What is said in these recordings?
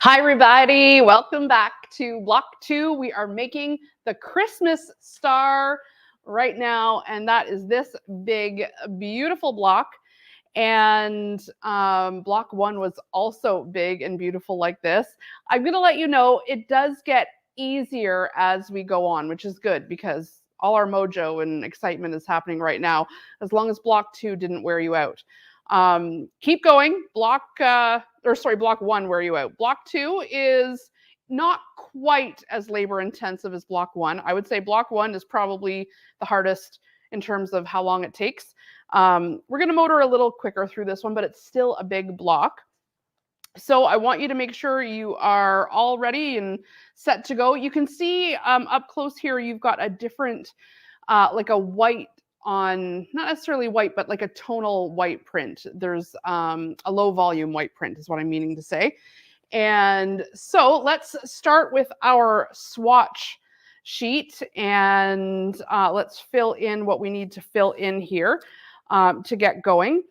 Hi everybody, welcome back to block 2. We are making the Christmas star right now, and that is this big, beautiful block. And block 1 was also big and beautiful like this. I'm gonna let you know it does get easier as we go on, which is good because all our mojo and excitement is happening right now, as long as block 2 didn't wear you out. Keep going. Block 1 wear you out. Block 2 is not quite as labor intensive as block 1. I would say block 1 is probably the hardest in terms of how long it takes. We're going to motor a little quicker through this one, but it's still a big block. So I want you to make sure you are all ready and set to go. You can see up close here, you've got a different, like a white on, not necessarily white, but like a tonal white print. There's a low volume white print is what I'm meaning to say. And so let's start with our swatch sheet and let's fill in what we need to fill in here to get going.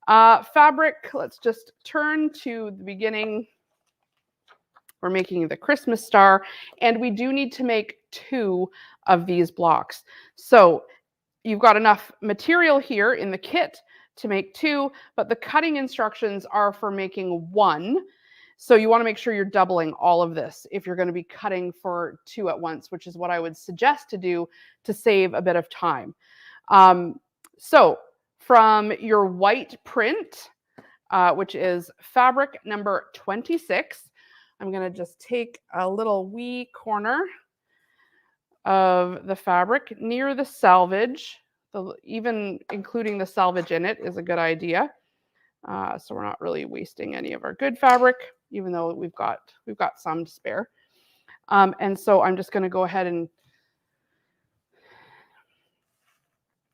Fabric, let's just turn to the beginning. We're making the Christmas star, and we do need to make 2 of these blocks. So you've got enough material here in the kit to make 2, but the cutting instructions are for making 1. So you want to make sure you're doubling all of this if you're going to be cutting for 2 at once, which is what I would suggest to do to save a bit of time. So from your white print, which is fabric number 26, I'm going to just take a little wee corner of the fabric near the selvage. Even including the selvage in it is a good idea. So we're not really wasting any of our good fabric, even though we've got some to spare. And so I'm just going to go ahead and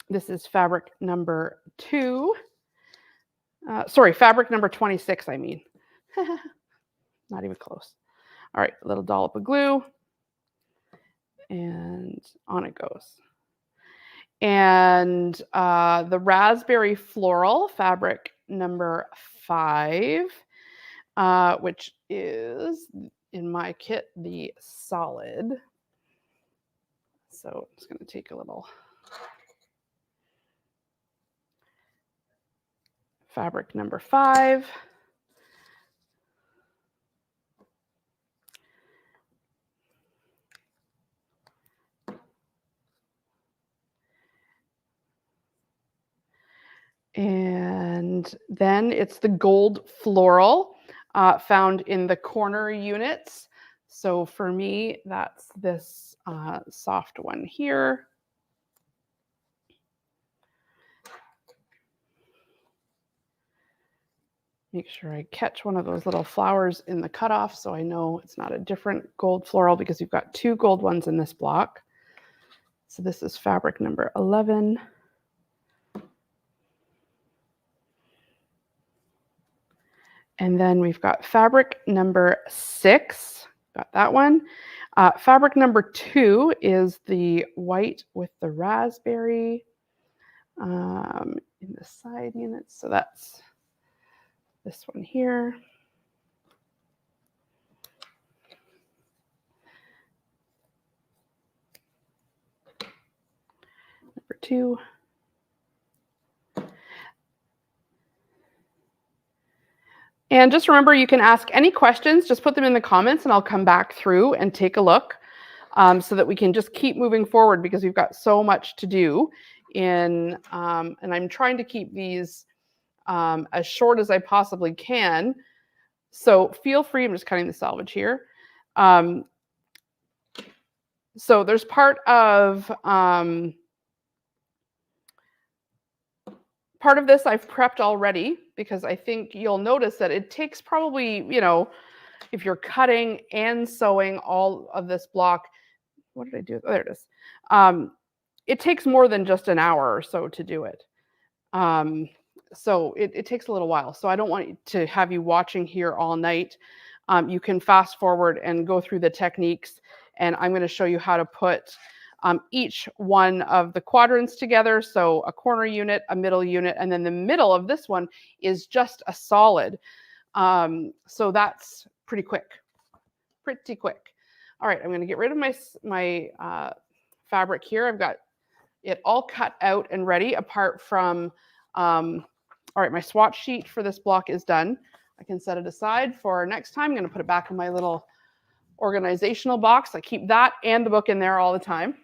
this is fabric number 2. Sorry, fabric number 26, I mean. Not even close. All right, a little dollop of glue. And on it goes. And the raspberry floral, fabric number 5, which is in my kit the solid. So it's going to take a little fabric number 5. And then it's the gold floral found in the corner units. So for me, that's this soft one here. Make sure I catch one of those little flowers in the cutoff so I know it's not a different gold floral because you've got 2 gold ones in this block. So this is fabric number 11. And then we've got fabric number 6, got that one. Fabric number 2 is the white with the raspberry in the side units. So that's this one here. Number 2. And just remember, you can ask any questions, just put them in the comments and I'll come back through and take a look so that we can just keep moving forward because we've got so much to do and I'm trying to keep these as short as I possibly can. So feel free, I'm just cutting the selvage here. So there's part of this I've prepped already because I think you'll notice that it takes probably, if you're cutting and sewing all of this block, what did I do? Oh, there it is. It takes more than just an hour or so to do it. So it takes a little while. So I don't want to have you watching here all night. You can fast forward and go through the techniques, and I'm going to show you how to put each one of the quadrants together. So a corner unit, a middle unit, and then the middle of this one is just a solid. So that's pretty quick. pretty quick. All right, I'm going to get rid of my fabric here. I've got it all cut out and ready, apart from, all right, my swatch sheet for this block is done. I can set it aside for next time. I'm going to put it back in my little organizational box. I keep that and the book in there all the time.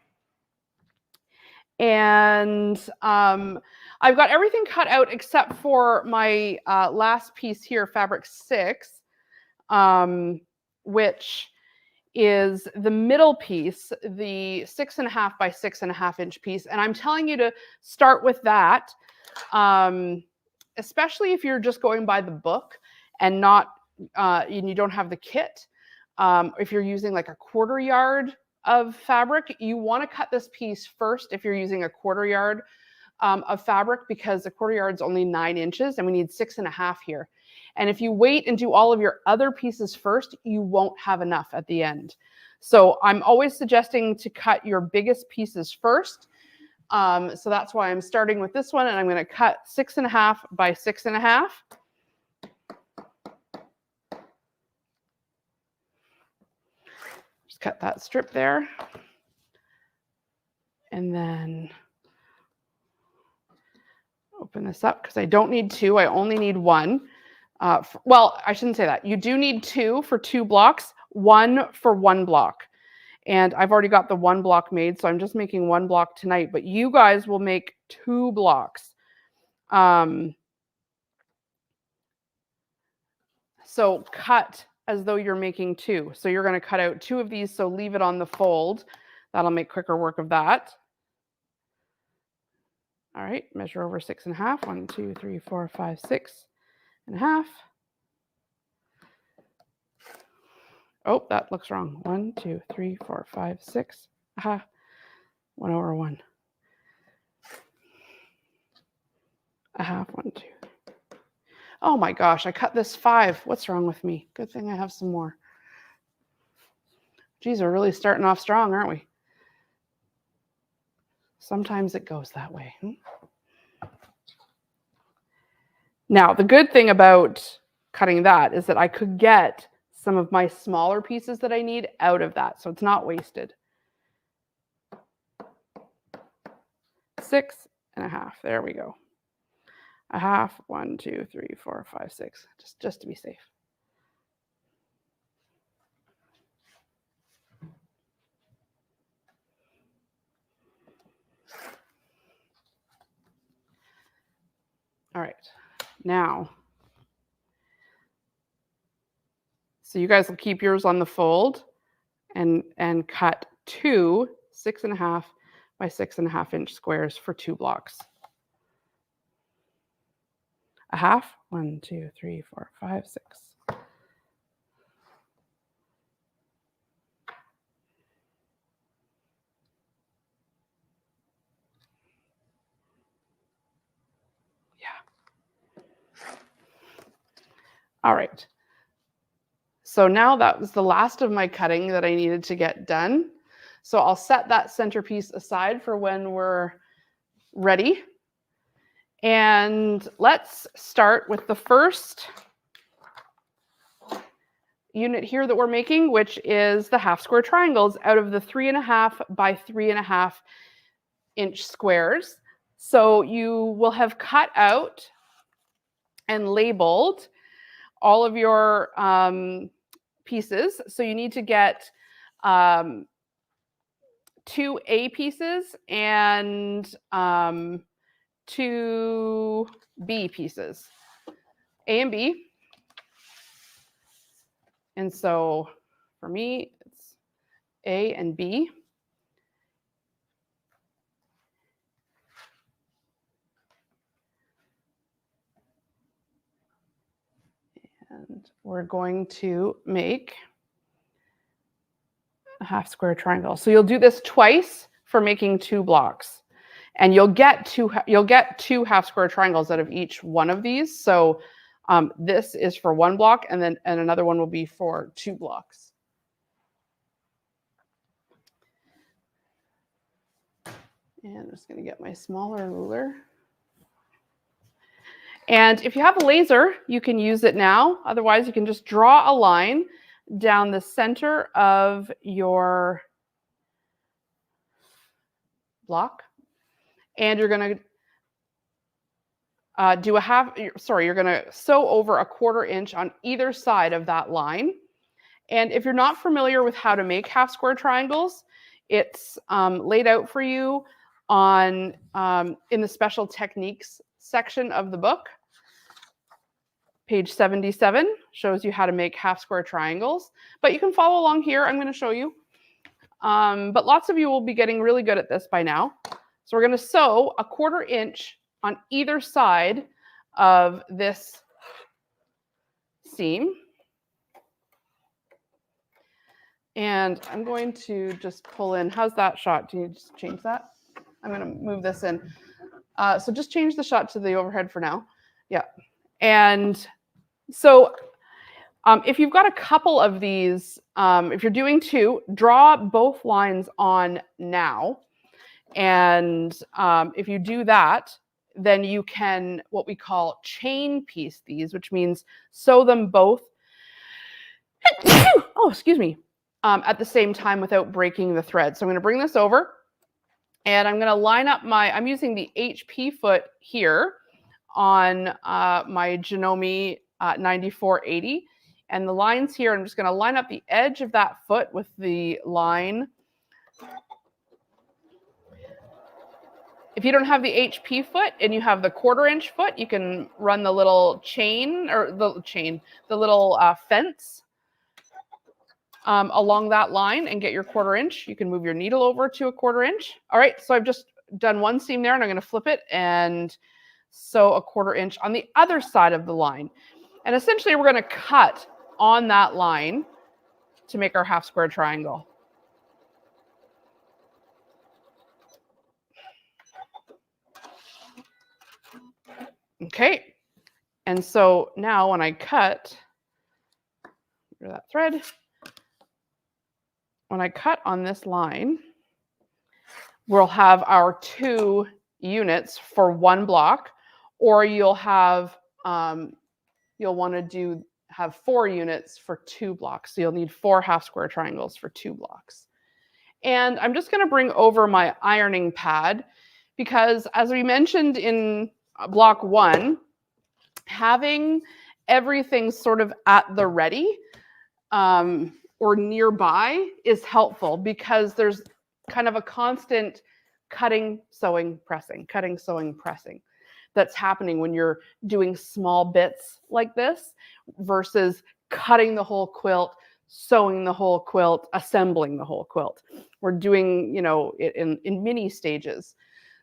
And I've got everything cut out except for my last piece here, fabric 6, which is the middle piece, the 6.5 by 6.5 inch piece. And I'm telling you to start with that, especially if you're just going by the book and not, and you don't have the kit. If you're using like a 1/4 yard of fabric, you want to cut this piece first if you're using a 1/4 yard of fabric, because a 1/4 yard is only 9 inches and we need 6.5 here. And if you wait and do all of your other pieces first, you won't have enough at the end. So I'm always suggesting to cut your biggest pieces first. So that's why I'm starting with this one, and I'm going to cut 6.5 by 6.5. Just cut that strip there. And then open this up because I don't need 2, I only need 1. Well, I shouldn't say that. You do need 2 for 2 blocks, 1 for 1 block. And I've already got the 1 block made, so I'm just making 1 block tonight, but you guys will make 2 blocks. So cut as though you're making 2. So you're going to cut out 2 of these, so leave it on the fold. That'll make quicker work of that. All right, measure over 6.5. 1, 2, 3, 4, 5, 6.5. Oh, that looks wrong. 1, 2, 3, 4, 5, 6. Aha. 1 over 1. Aha. 1, 2. Oh my gosh, I cut this 5. What's wrong with me? Good thing I have some more. Geez, we're really starting off strong, aren't we? Sometimes it goes that way. Now, the good thing about cutting that is that I could get some of my smaller pieces that I need out of that, so it's not wasted. 6.5. There we go. 1/2. 1, 2, 3, 4, 5, 6. Just to be safe. All right. Now, so you guys will keep yours on the fold and cut 2 6.5 by 6.5 inch squares for 2 blocks. 1/2. 1, 2, 3, 4, 5, 6. All right. So now that was the last of my cutting that I needed to get done. So I'll set that centerpiece aside for when we're ready. And let's start with the first unit here that we're making, which is the 1/2 square triangles out of the 3.5 by 3.5 inch squares. So you will have cut out and labeled all of your pieces. So you need to get 2 A pieces and 2 B pieces, A and B. And so for me, it's A and B. And we're going to make a 1/2 square triangle. So you'll do this twice for making 2 blocks. And you'll get 2 1/2 square triangles out of each one of these. So this is for 1 block, and another one will be for 2 blocks. And I'm just going to get my smaller ruler. And if you have a laser, you can use it now. Otherwise, you can just draw a line down the center of your block, and you're going to you're going to sew over a 1/4 inch on either side of that line. And if you're not familiar with how to make half square triangles, it's laid out for you on in the special techniques section of the book. Page 77 shows you how to make half square triangles, but you can follow along here. I'm going to show you. But lots of you will be getting really good at this by now. So we're going to sew a 1/4 inch on either side of this seam. And I'm going to just pull in. How's that shot? Do you just change that? I'm going to move this in. So just change the shot to the overhead for now. Yeah. And so if you've got a couple of these, if you're doing 2, draw both lines on now. And if you do that, then you can what we call chain piece these, which means sew them both oh, excuse me, at the same time without breaking the thread. So I'm going to bring this over, and I'm going to line up I'm using the HP foot here on my Janome 9480. And the lines here, I'm just going to line up the edge of that foot with the line. If you don't have the HP foot and you have the 1/4 inch foot, you can run the little chain, or the little fence along that line and get your 1/4 inch. You can move your needle over to a 1/4 inch. All right, so I've just done one seam there, and I'm going to flip it and sew a 1/4 inch on the other side of the line. And essentially we're going to cut on that line to make our half square triangle. Okay, and so now when I cut that thread, when I cut on this line, we'll have our 2 units for 1 block, or you'll have you'll want to have 4 units for 2 blocks. So you'll need 4 half square triangles for 2 blocks. And I'm just going to bring over my ironing pad because, as we mentioned in block 1, having everything sort of at the ready or nearby is helpful, because there's kind of a constant cutting, sewing, pressing that's happening when you're doing small bits like this versus cutting the whole quilt, sewing the whole quilt, assembling the whole quilt. We're doing, it in mini stages.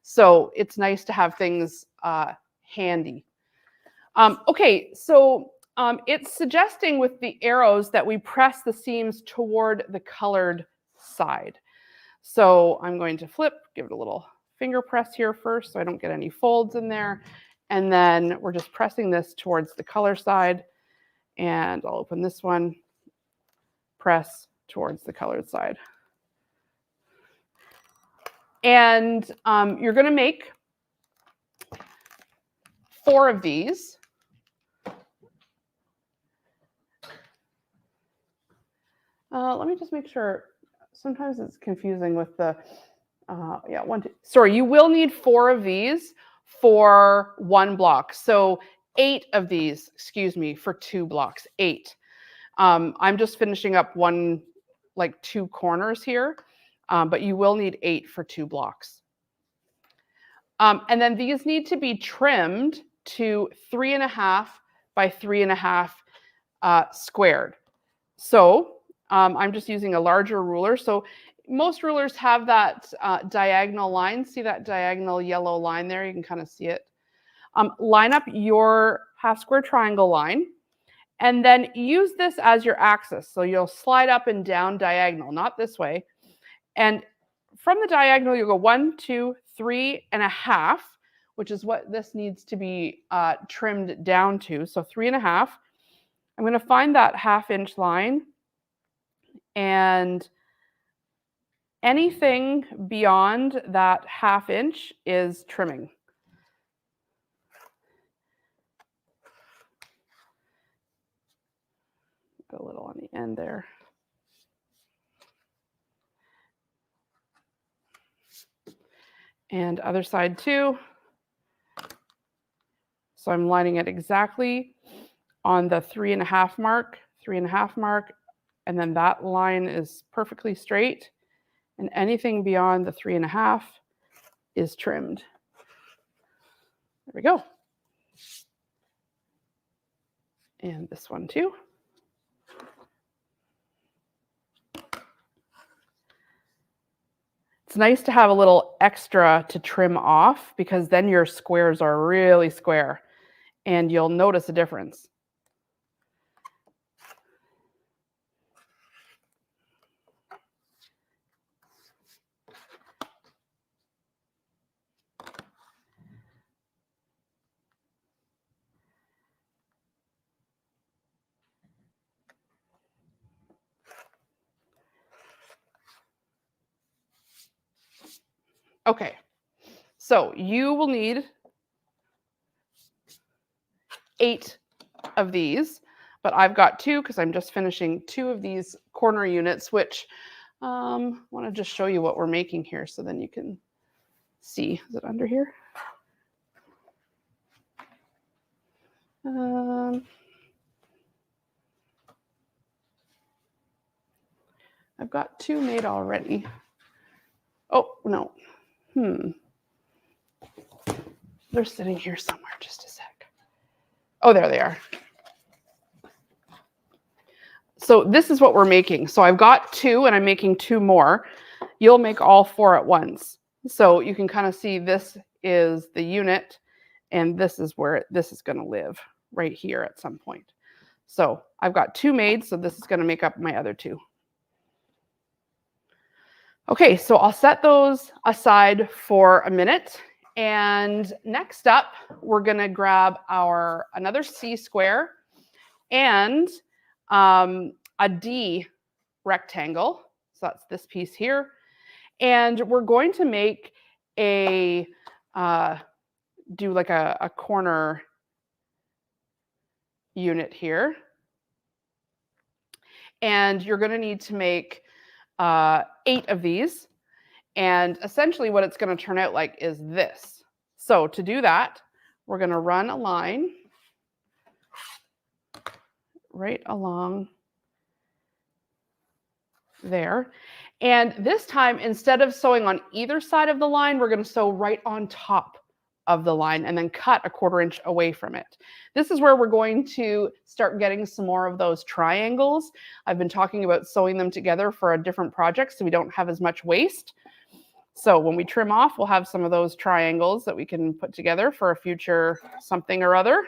So it's nice to have things handy. Okay, so it's suggesting with the arrows that we press the seams toward the colored side. So I'm going to flip, give it a little finger press here first so I don't get any folds in there. And then we're just pressing this towards the color side. And I'll open this one, press towards the colored side. And you're going to make 4 of these. Let me just make sure. Sometimes it's confusing with the, 1, 2. Sorry, you will need 4 of these for 1 block. So 8 of these, excuse me, for 2 blocks, 8. I'm just finishing up 2 corners here, but you will need 8 for 2 blocks. And then these need to be trimmed to 3.5 by 3.5 squared. So I'm just using a larger ruler. So most rulers have that diagonal line. See that diagonal yellow line there? You can kind of see it. Line up your half square triangle line, and then use this as your axis. So you'll slide up and down diagonal, not this way. And from the diagonal, you'll go 1, 2, 3.5, which is what this needs to be trimmed down to. So 3.5. I'm going to find that 1/2 inch line, and anything beyond that 1/2 inch is trimming. Go a little on the end there. And other side too. So I'm lining it exactly on the 3.5 mark, 3.5 mark, and then that line is perfectly straight, and anything beyond the 3.5 is trimmed. There we go. And this one too. It's nice to have a little extra to trim off because then your squares are really square and you'll notice a difference. Okay, so you will need 8 of these, but I've got 2 because I'm just finishing 2 of these corner units, which I want to just show you what we're making here so then you can see. Is it under here? I've got 2 made already. Oh, no. They're sitting here somewhere, just a sec. Oh, there they are. So this is what we're making. So I've got 2 and I'm making 2 more. You'll make all 4 at once. So you can kind of see this is the unit and this is where this is going to live right here at some point. So I've got 2 made, so this is going to make up my other 2. Okay, so I'll set those aside for a minute. And next up, we're going to grab another C square and a D rectangle. So that's this piece here. And we're going to make do like a corner unit here. And you're going to need to make 8 of these. And essentially what it's going to turn out like is this. So to do that, we're going to run a line right along there. And this time, instead of sewing on either side of the line, we're going to sew right on top of the line and then cut a 1/4 inch away from it. This is where we're going to start getting some more of those triangles. I've been talking about sewing them together for a different project so we don't have as much waste. So when we trim off, we'll have some of those triangles that we can put together for a future something or other.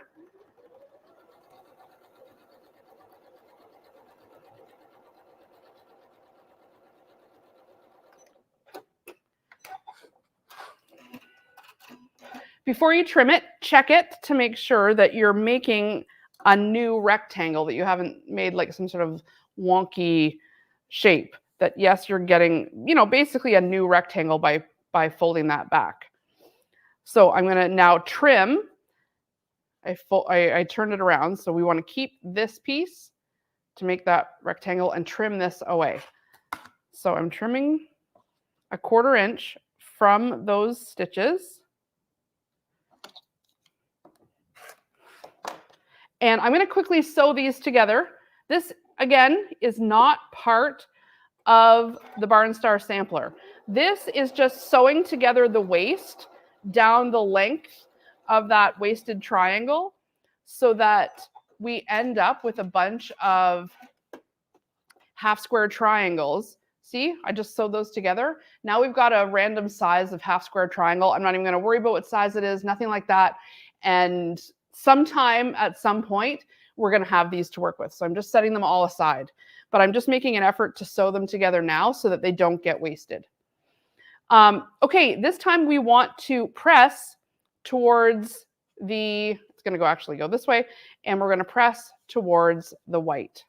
Before you trim it, check it to make sure that you're making a new rectangle, that you haven't made like some sort of wonky shape. That yes, you're getting, basically a new rectangle by folding that back. So I'm going to now trim. I turned it around, so we want to keep this piece to make that rectangle and trim this away. So I'm trimming a 1/4 inch from those stitches. And I'm going to quickly sew these together. This, again, is not part of the Barn Star sampler. This is just sewing together the waist down the length of that waisted triangle so that we end up with a bunch of half square triangles. See, I just sewed those together. Now we've got a random size of half square triangle. I'm not even going to worry about what size it is, nothing like that. And sometime at some point, we're going to have these to work with. So I'm just setting them all aside. But I'm just making an effort to sew them together now so that they don't get wasted. Okay, this time we want to press towards it's going to actually go this way, and we're going to press towards the white.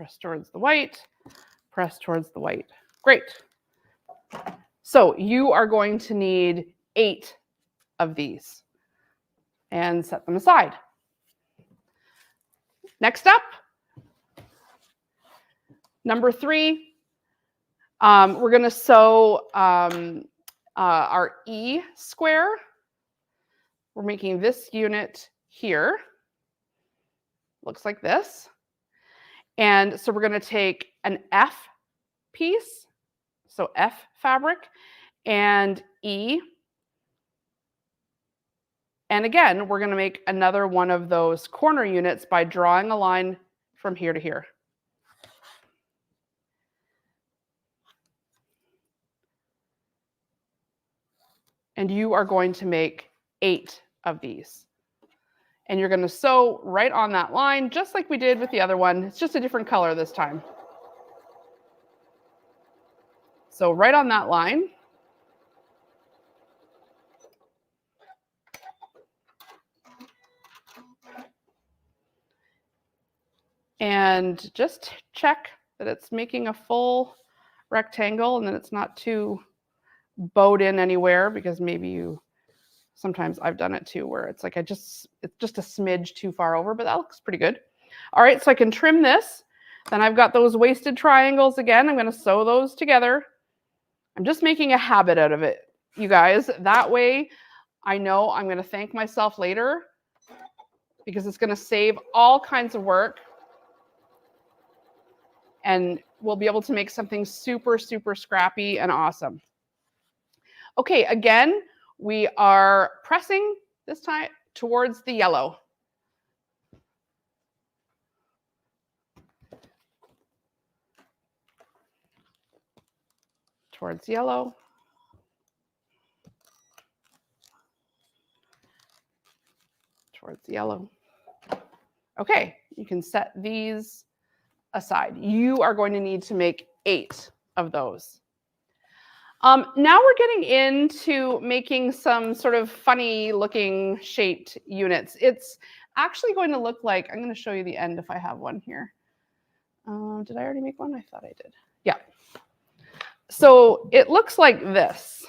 press towards the white, press towards the white. Great. So you are going to need 8 of these and set them aside. Next up, number 3, we're going to sew our E square. We're making this unit here. Looks like this. And so we're going to take an F piece, so F fabric, and E. And again, we're going to make another one of those corner units by drawing a line from here to here. And you are going to make 8 of these. And you're going to sew right on that line, just like we did with the other one. It's just a different color this time. So right on that line. And just check that it's making a full rectangle and that it's not too bowed in anywhere, because maybe sometimes I've done it too, where it's like it's just a smidge too far over, but that looks pretty good. All right, so I can trim this. Then I've got those wasted triangles again. I'm going to sew those together. I'm just making a habit out of it, you guys. That way I know I'm going to thank myself later, because it's going to save all kinds of work. And we'll be able to make something super, super scrappy and awesome. Okay, again, we are pressing this time towards the yellow. Towards yellow. Towards yellow. Okay, you can set these aside. You are going to need to make 8 of those. Now we're getting into making some sort of funny looking shaped units. It's actually going to look like, I'm going to show you the end if I have one here. Did I already make one? I thought I did. Yeah. So it looks like this.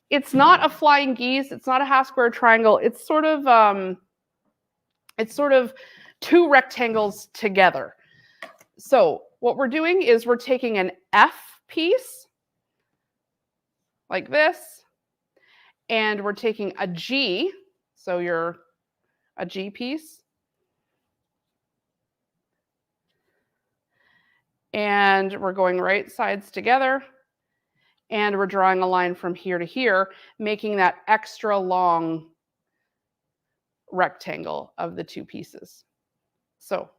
It's not a flying geese. It's not a half square triangle. It's sort of 2 rectangles together. So what we're doing is we're taking an F piece like this, and we're taking a G, so a G piece, and we're going right sides together, and we're drawing a line from here to here, making that extra long rectangle of the 2 pieces. So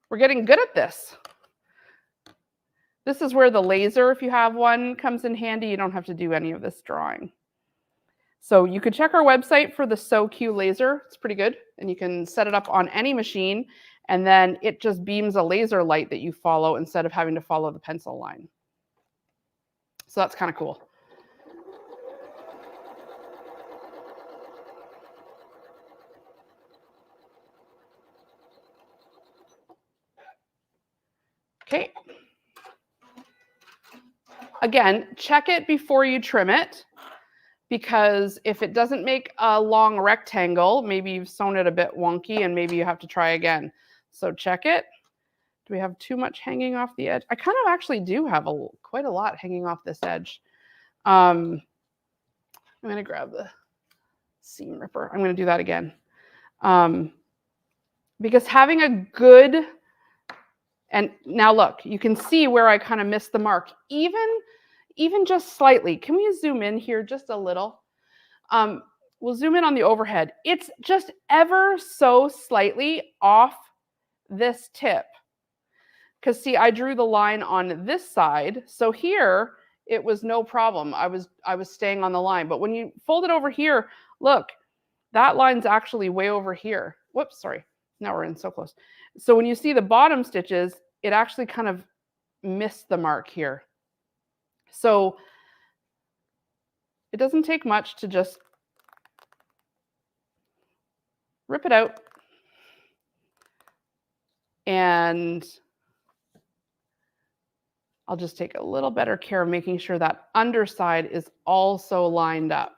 we're getting good at this. This is where the laser, if you have one, comes in handy. You don't have to do any of this drawing. So you could check our website for the SewQ laser. It's pretty good. And you can set it up on any machine, and then it just beams a laser light that you follow instead of having to follow the pencil line. So that's kind of cool. Okay. Again, check it before you trim it, because if it doesn't make a long rectangle, maybe you've sewn it a bit wonky and maybe you have to try again. So check it. Do we have too much hanging off the edge? I kind of actually do have quite a lot hanging off this edge. I'm going to grab the seam ripper. I'm going to do that again. Because having a good, and now look, you can see where I kind of missed the mark, even just slightly. Can we zoom in here just a little? We'll zoom in on the overhead. It's just ever so slightly off this tip. Because see, I drew the line on this side. So here, it was no problem. I was staying on the line. But when you fold it over here, look, that line's actually way over here. Whoops, sorry. Now we're in so close. So when you see the bottom stitches, it actually kind of missed the mark here. So it doesn't take much to just rip it out and I'll just take a little better care of making sure that underside is also lined up.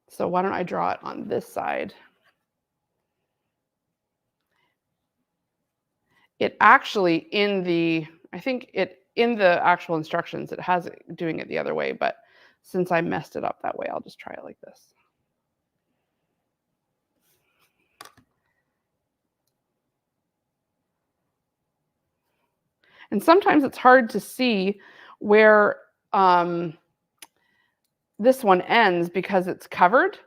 So why don't I draw it on this side? It actually, in the actual instructions, it has it doing it the other way, but since I messed it up that way, I'll just try it like this. And sometimes it's hard to see where this one ends because it's covered.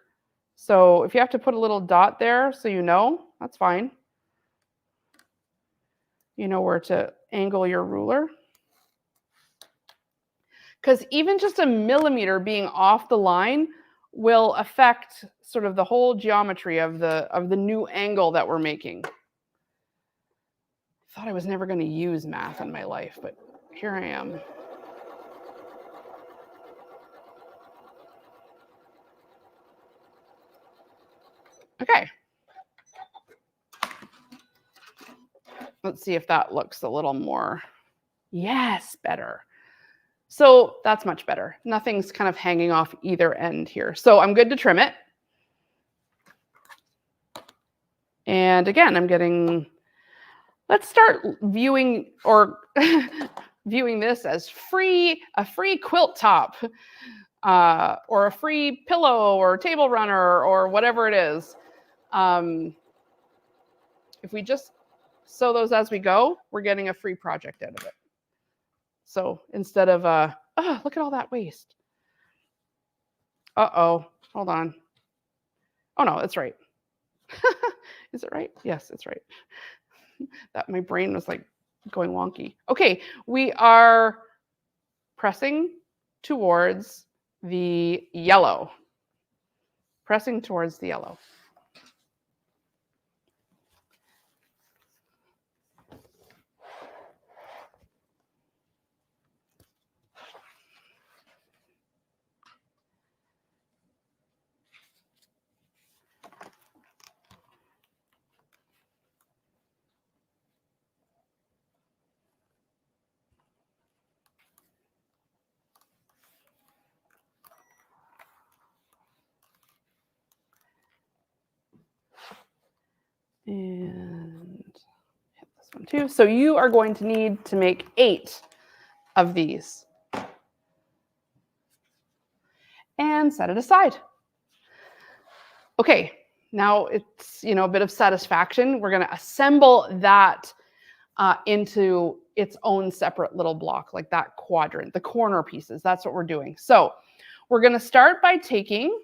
So if you have to put a little dot there so you know, that's fine. You know where to angle your ruler. Because even just a millimeter being off the line will affect sort of the whole geometry of the new angle that we're making. I thought I was never going to use math in my life, but here I am. Okay. Let's see if that looks a little more, yes, better. So that's much better. Nothing's kind of hanging off either end here. So I'm good to trim it. And again, I'm getting, let's start viewing or viewing this as a free quilt top or a free pillow or table runner or whatever it is. If we just sew those as we go, we're getting a free project out of it. So instead of, oh, look at all that waste. Uh-oh, hold on. Oh no, it's right. Is it right? Yes, it's right. That my brain was like going wonky. Okay, we are pressing towards the yellow. Pressing towards the yellow. And hit this one too. So you are going to need to make 8 of these. And set it aside. Okay, now it's, a bit of satisfaction. We're going to assemble that into its own separate little block, like that quadrant, the corner pieces. That's what we're doing. So we're going to start by taking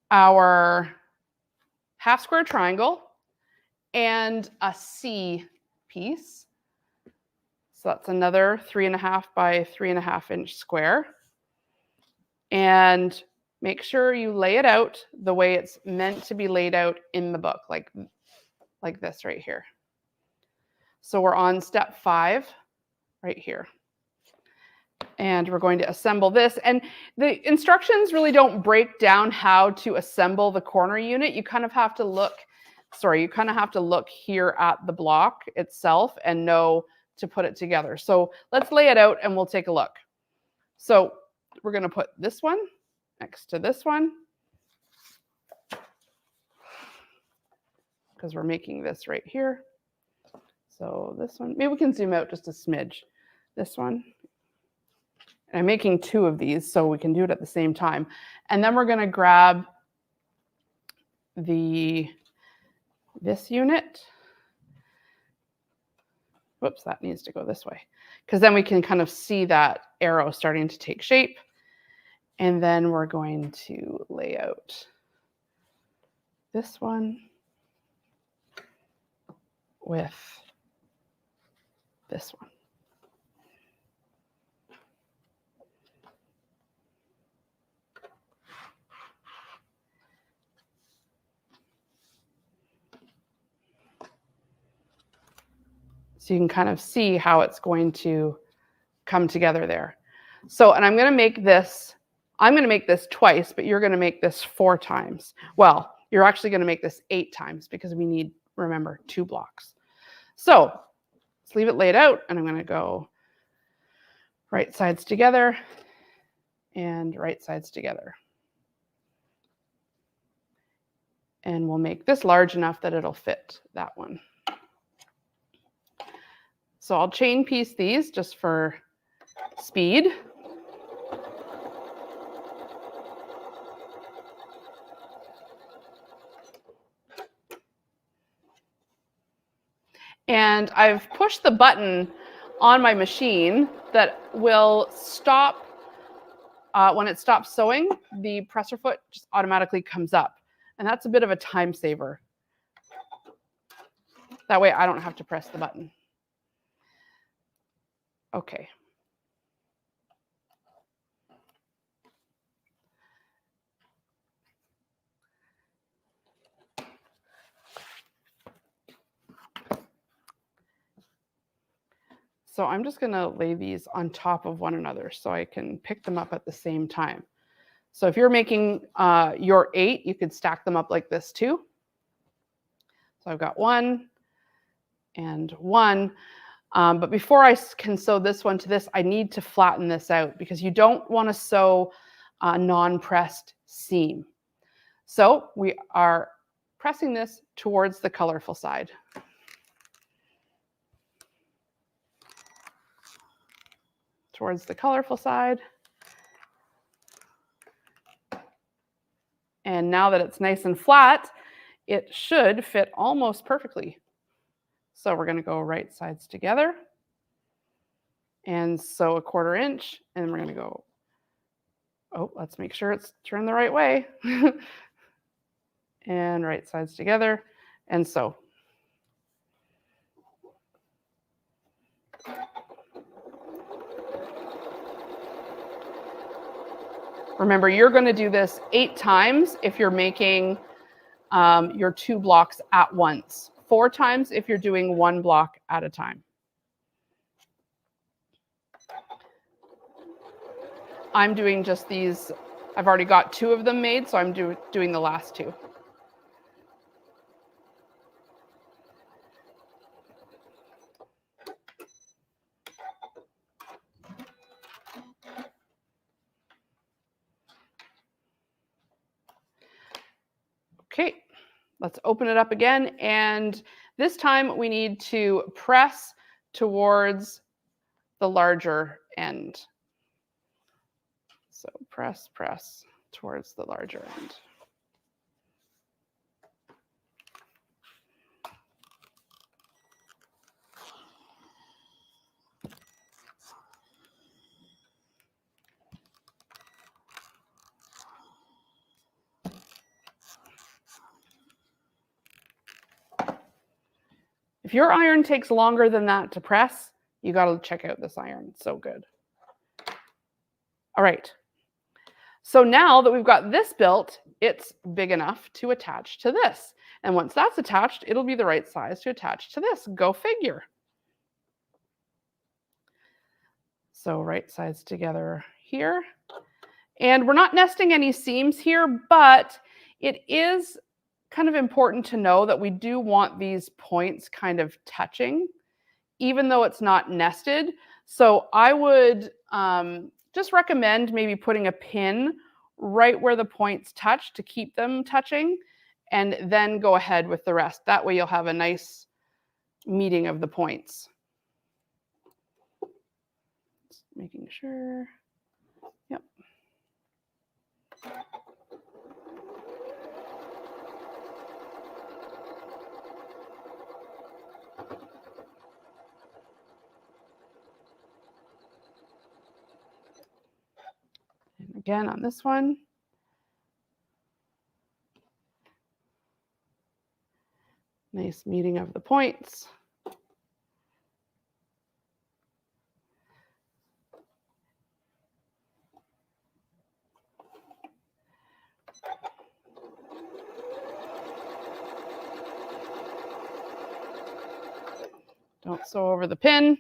our half square triangle and a C piece. So that's another 3.5 by 3.5 inch square. And make sure you lay it out the way it's meant to be laid out in the book, like this right here. So we're on step 5 right here. And we're going to assemble this. And the instructions really don't break down how to assemble the corner unit. You kind of have to look, here at the block itself and know to put it together. So let's lay it out and we'll take a look. So we're going to put this one next to this one because we're making this right here. So this one, maybe we can zoom out just a smidge. This one. And I'm making 2 of these so we can do it at the same time. And then we're going to grab this unit. Whoops, that needs to go this way. Because then we can kind of see that arrow starting to take shape. And then we're going to lay out this one with this one. So you can kind of see how it's going to come together there. So, and I'm going to make this twice, but you're going to make this 4 times. Well, you're actually going to make this 8 times because we need, remember, 2 blocks. So let's leave it laid out, and I'm going to go right sides together and right sides together. And we'll make this large enough that it'll fit that one. So I'll chain piece these just for speed. And I've pushed the button on my machine that will stop, when it stops sewing, the presser foot just automatically comes up. And that's a bit of a time saver. That way I don't have to press the button. Okay. So I'm just going to lay these on top of one another so I can pick them up at the same time. So if you're making your 8, you could stack them up like this too. So I've got 1 and 1. But before I can sew this one to this, I need to flatten this out because you don't want to sew a non-pressed seam. So we are pressing this towards the colorful side. Towards the colorful side. And now that it's nice and flat, it should fit almost perfectly. So we're going to go right sides together and sew a 1/4 inch, and we're going to go, oh, let's make sure it's turned the right way. And right sides together and sew. Remember, you're going to do this 8 times if you're making your 2 blocks at once. 4 times if you're doing 1 block at a time. I'm doing just these. I've already got 2 of them made, so I'm doing the last 2. Okay, let's open it up again. And this time we need to press towards the larger end. So press towards the larger end. If your iron takes longer than that to press, you got to check out this iron. It's so good. All right. So now that we've got this built, it's big enough to attach to this. And once that's attached, it'll be the right size to attach to this. Go figure. So right sides together here. And we're not nesting any seams here, but it is kind of important to know that we do want these points kind of touching, even though it's not nested. So I would just recommend maybe putting a pin right where the points touch to keep them touching, and then go ahead with the rest. That way you'll have a nice meeting of the points. Just making sure. Yep. And again on this one. Nice meeting of the points. Don't sew over the pin.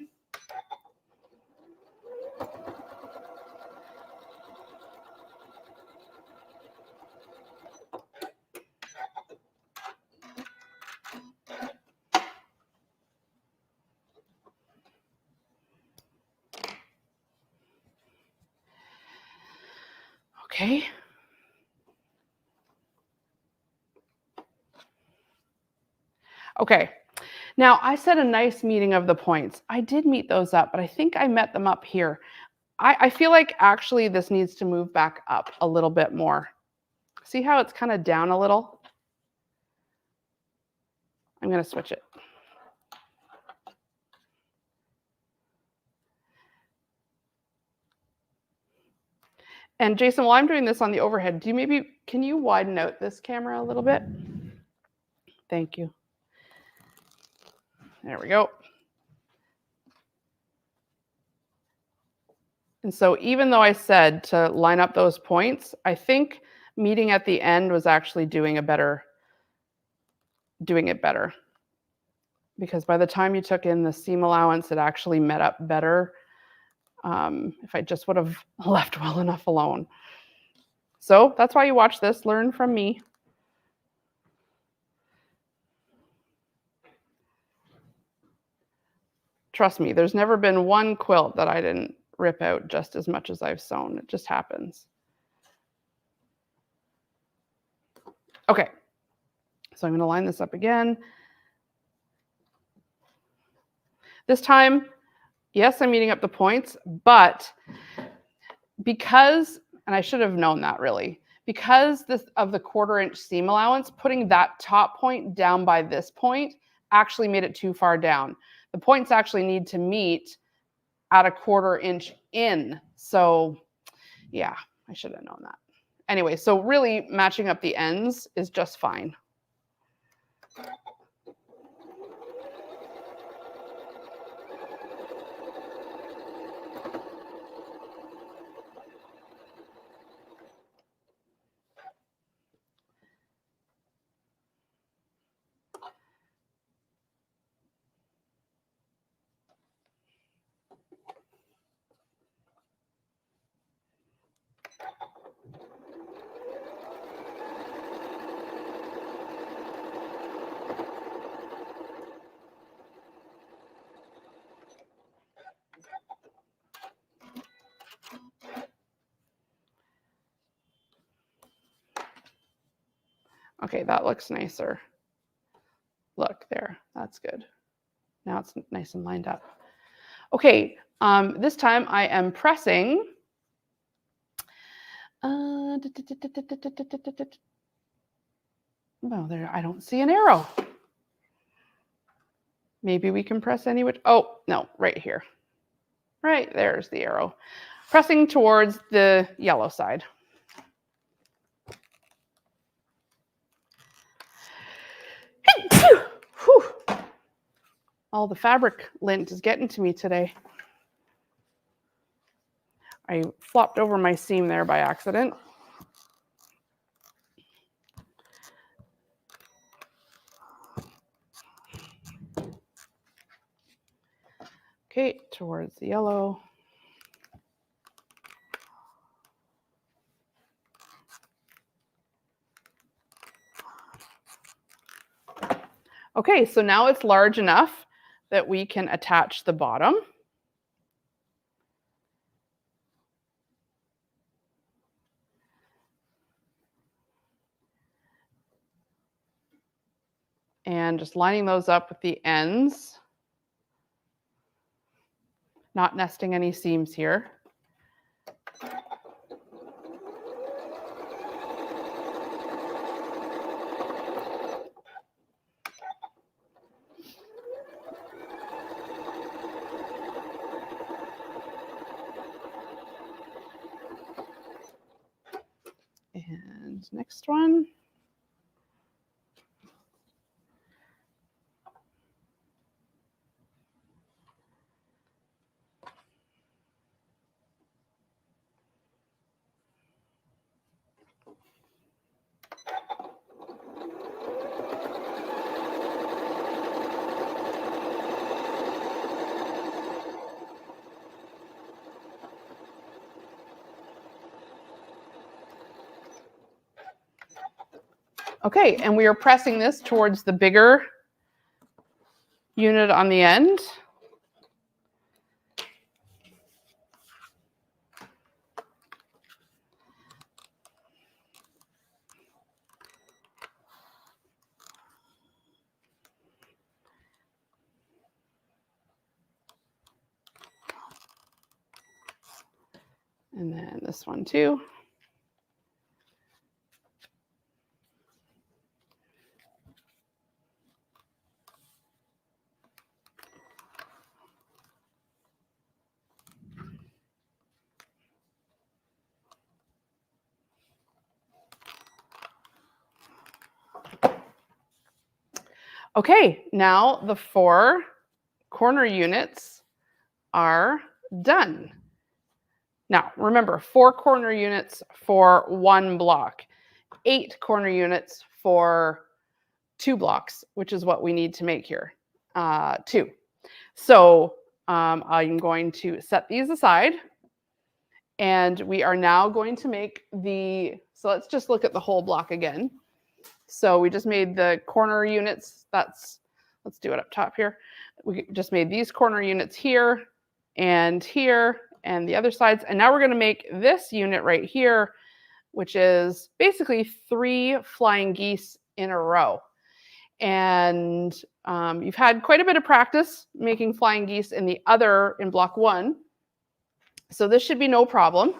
Okay. Okay. Now I said a nice meeting of the points. I did meet those up, but I think I met them up here. I feel like actually this needs to move back up a little bit more. See how it's kind of down a little? I'm going to switch it. And Jason, while I'm doing this on the overhead, can you widen out this camera a little bit? Thank you. There we go. And so even though I said to line up those points, I think meeting at the end was actually doing it better. Because by the time you took in the seam allowance, it actually met up better if I just would have left well enough alone. So that's why you watch this, learn from me. Trust me, there's never been one quilt that I didn't rip out just as much as I've sewn. It just happens. Okay, so I'm going to line this up again. This time, yes, I'm meeting up the points, but because, and I should have known that really, because of the 1/4 inch seam allowance, putting that top point down by this point actually made it too far down. The points actually need to meet at a 1/4 inch in. So yeah, I should have known that. Anyway, so really matching up the ends is just fine. Okay, that looks nicer. Look there, that's good. Now it's nice and lined up. Okay, this time I am pressing. Well, there, I don't see an arrow. Maybe we can press any which, oh, no, right here. Right, there's the arrow. Pressing towards the yellow side. Whew. All the fabric lint is getting to me today. I flopped over my seam there by accident. Okay, towards the yellow. Okay, so now it's large enough that we can attach the bottom. And just lining those up with the ends. Not nesting any seams here. And next one. Okay, and we are pressing this towards the bigger unit on the end. And then this one too. Okay, now the 4 corner units are done. Now, remember, 4 corner units for 1 block, 8 corner units for 2 blocks, which is what we need to make here, 2. So I'm going to set these aside, and we are now going to make so let's just look at the whole block again. So we just made the corner units. Let's do it up top here. We just made these corner units here and the other sides. And now we're going to make this unit right here, which is basically 3 flying geese in a row. And you've had quite a bit of practice making flying geese in block 1. So this should be no problem.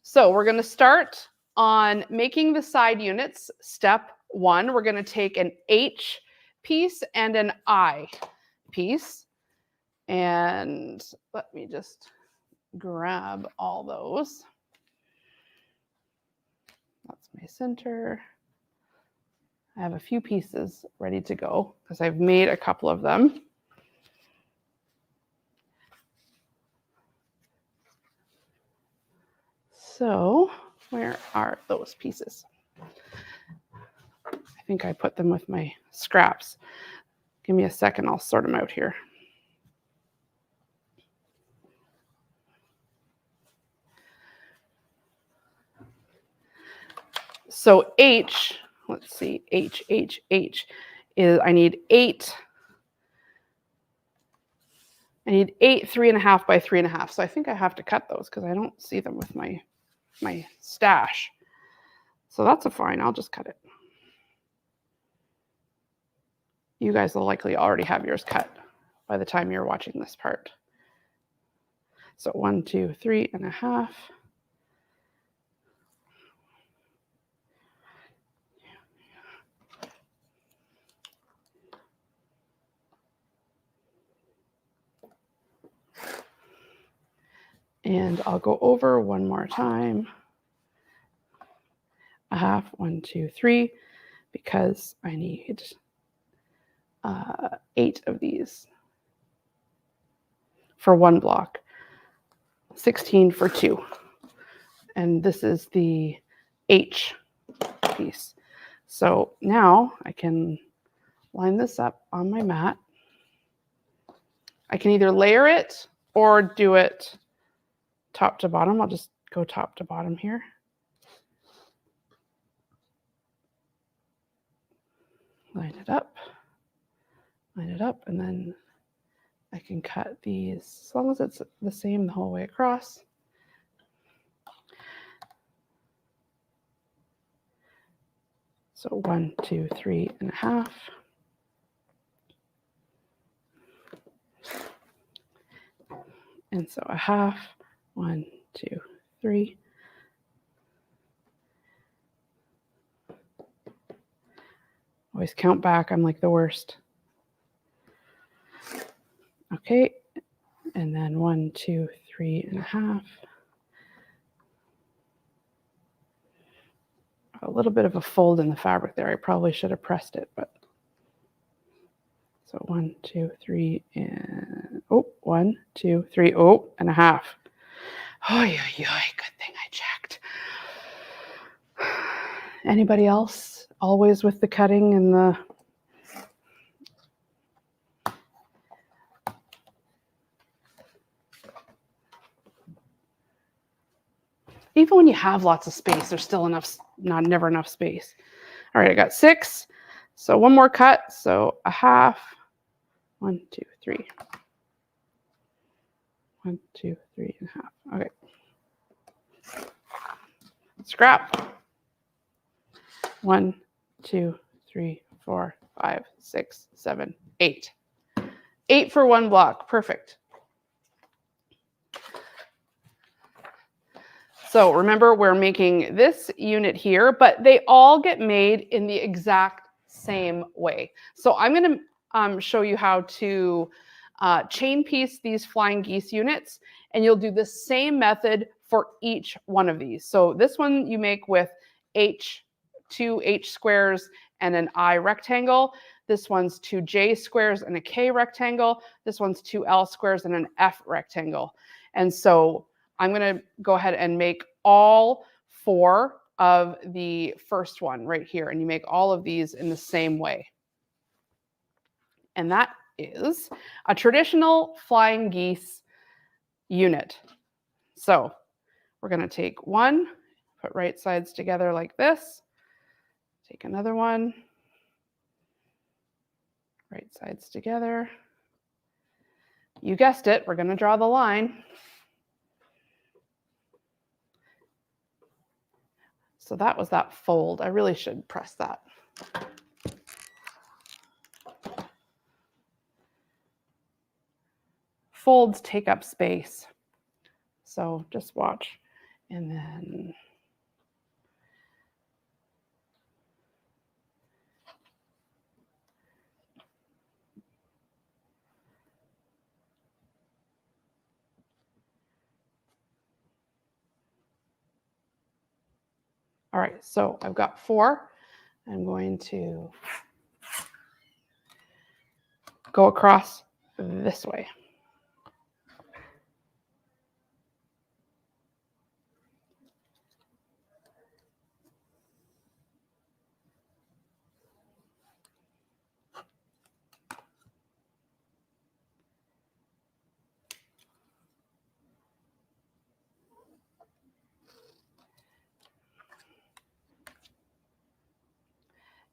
So we're going to start on making the side units. Step 1, we're going to take an H piece and an I piece. And let me just grab all those. That's my center. I have a few pieces ready to go because I've made a couple of them. So where are those pieces? I think I put them with my scraps. Give me a second, I'll sort them out here. So H, let's see, H is, I need 8 3.5 by 3.5. So I think I have to cut those because I don't see them with my stash. So that's fine, I'll just cut it. You guys will likely already have yours cut by the time you're watching this part. So 1, 2, 3.5. And I'll go over one more time. 1/2, 1, 2, 3, because I need 8 of these for 1 block, 16 for 2. And this is the H piece. So now I can line this up on my mat. I can either layer it or do it top to bottom. I'll just go top to bottom here. Line it up, and then I can cut these as long as it's the same the whole way across. So 1, 2, 3.5. And so 1/2, 1, 2, 3. Always count back, I'm like the worst. Okay, and then 1, 2, 3.5. A little bit of a fold in the fabric there. I probably should have pressed it, but so 1, 2, 3, and 1, 2, 3, 1/2. Oh, yeah, good thing I checked. Anybody else always with the cutting and the even when you have lots of space, there's still never enough space. All right, I got 6. So one more cut. So 1/2. 1, 2, 3. 1, 2, 3.5. Okay. Scrap. 1, 2, 3, 4, 5, 6, 7, 8. 8 for 1 block. Perfect. So remember, we're making this unit here, but they all get made in the exact same way. So I'm going to show you how to chain piece these flying geese units, and you'll do the same method for each one of these. So this one you make with two H squares and an I rectangle. This one's 2 J squares and a K rectangle. This one's 2 L squares and an F rectangle. And so I'm going to go ahead and make all 4 of the first one right here. And you make all of these in the same way. And that is a traditional flying geese unit. So we're going to take one, put right sides together like this. Take another one, right sides together. You guessed it, we're going to draw the line. So that was that fold. I really should press that. Folds take up space. So just watch. And then all right, so I've got 4. I'm going to go across this way.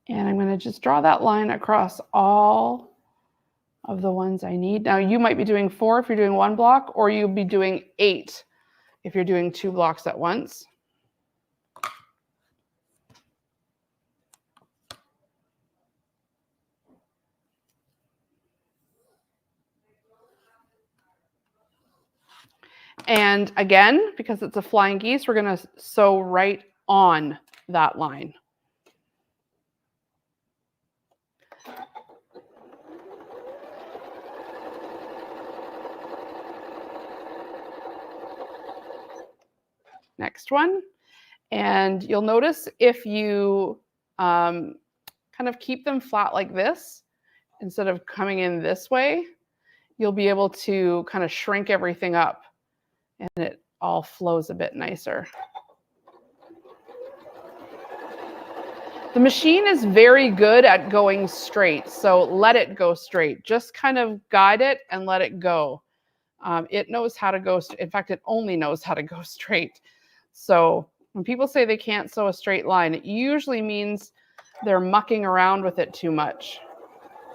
And I'm going to just draw that line across all of the ones I need. Now you might be doing 4 if you're doing 1 block, or you'll be doing 8 if you're doing 2 blocks at once. And again, because it's a flying geese, we're going to sew right on that line. Next one. And you'll notice if you kind of keep them flat like this, instead of coming in this way, you'll be able to kind of shrink everything up and it all flows a bit nicer. The machine is very good at going straight, so let it go straight. Just kind of guide it and let it go. It knows how to go. In fact, it only knows how to go straight. So when people say they can't sew a straight line, it usually means they're mucking around with it too much.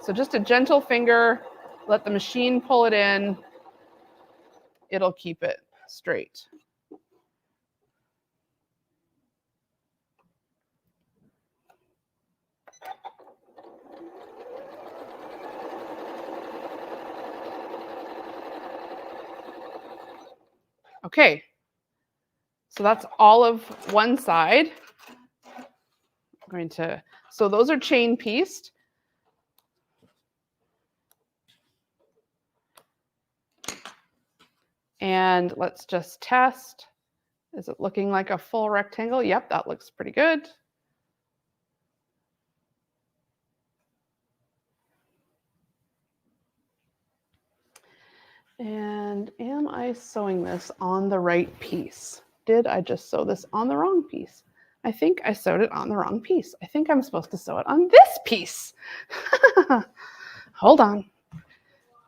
So just a gentle finger, let the machine pull it in. It'll keep it straight. Okay, so that's all of one side. I'm going to, so those are chain pieced. And let's just test. Is it looking like a full rectangle? Yep, that looks pretty good. And am I sewing this on the right piece? Did I just sew this on the wrong piece? I think I sewed it on the wrong piece. I think I'm supposed to sew it on this piece. Hold on.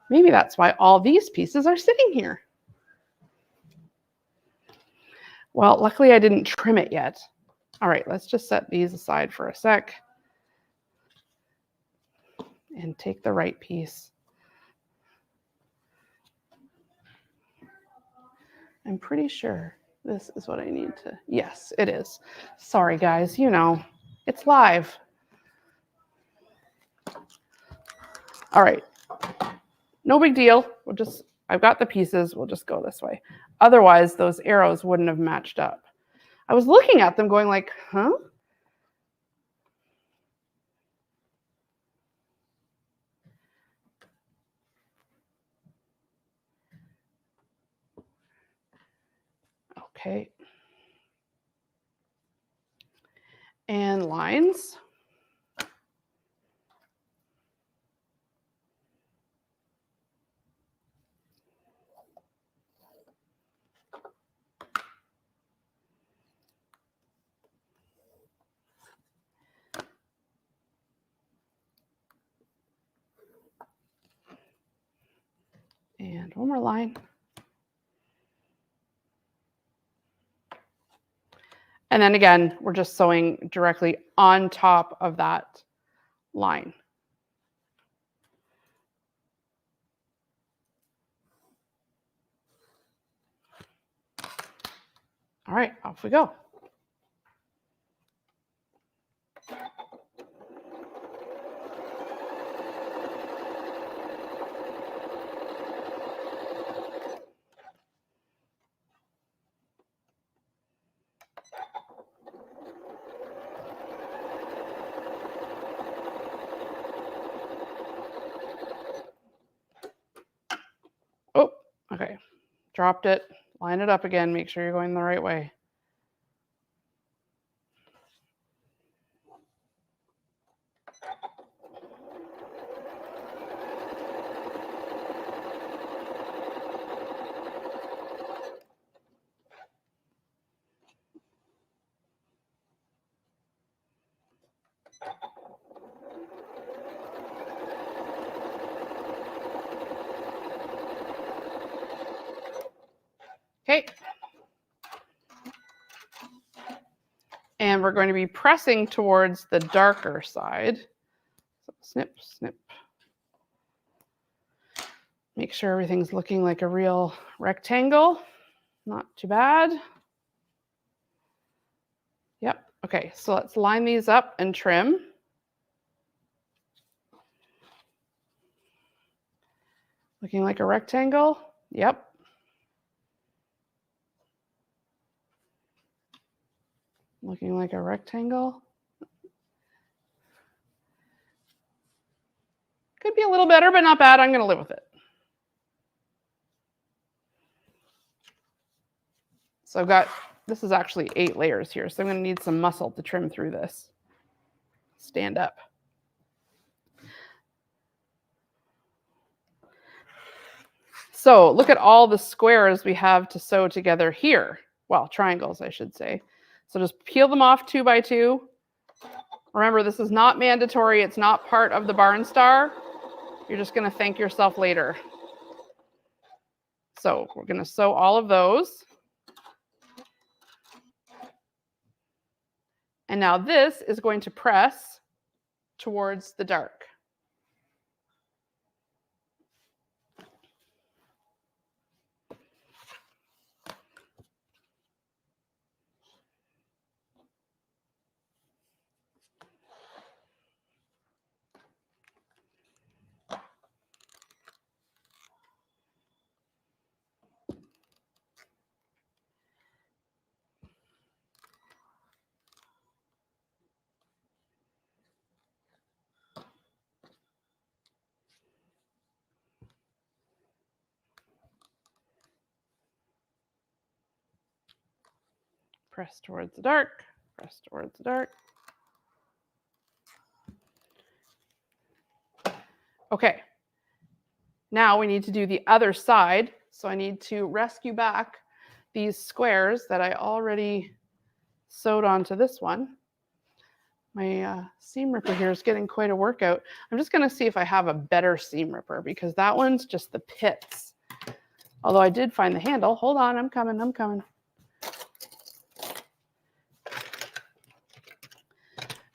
Maybe that's why all these pieces are sitting here. Well, luckily I didn't trim it yet. All right, let's just set these aside for a sec and take the right piece. I'm pretty sure this is what I need to, yes, it is. Sorry guys, you know, it's live. All right, no big deal. I've got the pieces, we'll just go this way. Otherwise, those arrows wouldn't have matched up. I was looking at them going like, huh? Okay. And lines. And one more line. And then again, we're just sewing directly on top of that line. All right, off we go. Oh, okay. Dropped it. Line it up again. Make sure you're going the right way. Okay. And we're going to be pressing towards the darker side. So snip, snip. Make sure everything's looking like a real rectangle. Not too bad. Yep. Okay, so let's line these up and trim. Looking like a rectangle. Yep. Looking like a rectangle. Could be a little better, but not bad. I'm going to live with it. So I've got, this is actually 8 layers here, so I'm going to need some muscle to trim through this. Stand up. So look at all the squares we have to sew together here. Well, triangles, I should say. So just peel them off 2 by 2. Remember, this is not mandatory. It's not part of the barn star. You're just going to thank yourself later. So we're going to sew all of those. And now this is going to press towards the dark. Press towards the dark, press towards the dark. Okay, now we need to do the other side. So I need to rescue back these squares that I already sewed onto this one. My seam ripper here is getting quite a workout. I'm just going to see if I have a better seam ripper because that one's just the pits. Although I did find the handle. Hold on, I'm coming, I'm coming.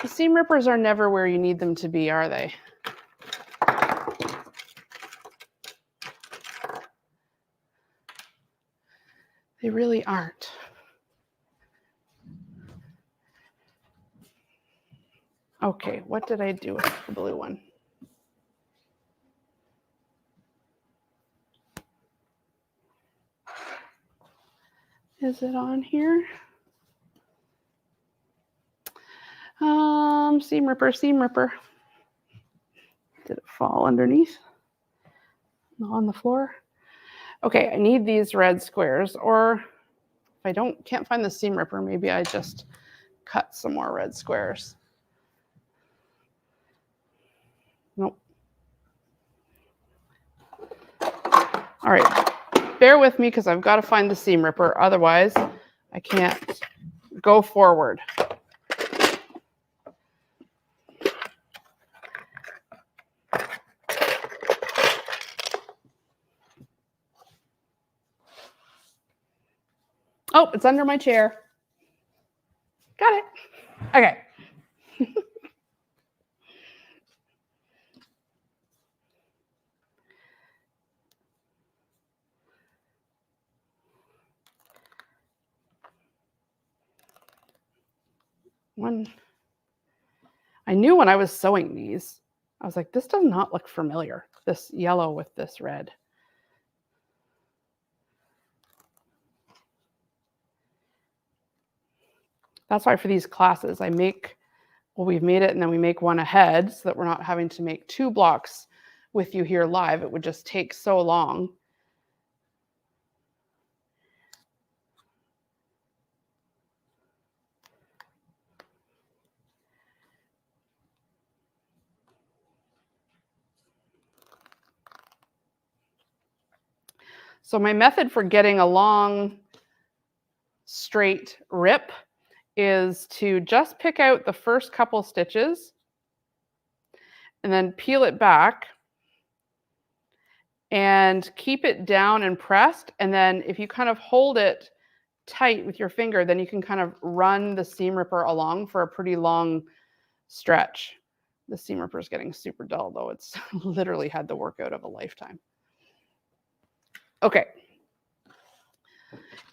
The seam rippers are never where you need them to be, are they? They really aren't. Okay, what did I do with the blue one? Is it on here? Seam ripper, seam ripper. Did it fall underneath? On the floor? Okay, I need these red squares, or if I can't find the seam ripper, maybe I just cut some more red squares. Nope. All right, bear with me because I've got to find the seam ripper. Otherwise, I can't go forward. Oh, it's under my chair. Got it. Okay. I knew when I was sewing these, I was like, this does not look familiar, this yellow with this red. That's why for these classes, we've made it and then we make one ahead so that we're not having to make 2 blocks with you here live. It would just take so long. So my method for getting a long, straight rip is to just pick out the first couple stitches and then peel it back and keep it down and pressed. And then if you kind of hold it tight with your finger, then you can kind of run the seam ripper along for a pretty long stretch. The seam ripper is getting super dull, though. It's literally had the workout of a lifetime. Okay.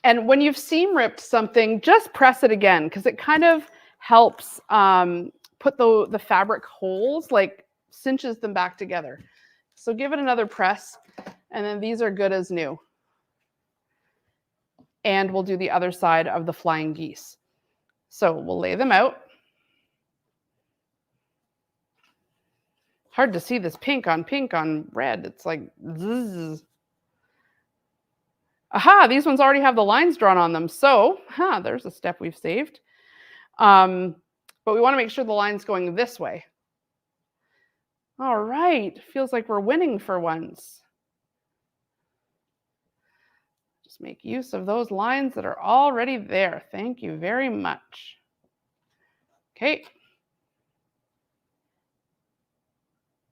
And when you've seam ripped something, just press it again because it kind of helps put the fabric holes, like cinches them back together. So give it another press, and then these are good as new. And we'll do the other side of the flying geese. So we'll lay them out. Hard to see this pink on red. It's like zzz. Aha, these ones already have the lines drawn on them. So, there's a step we've saved. But we want to make sure the line's going this way. All right, feels like we're winning for once. Just make use of those lines that are already there. Thank you very much. Okay.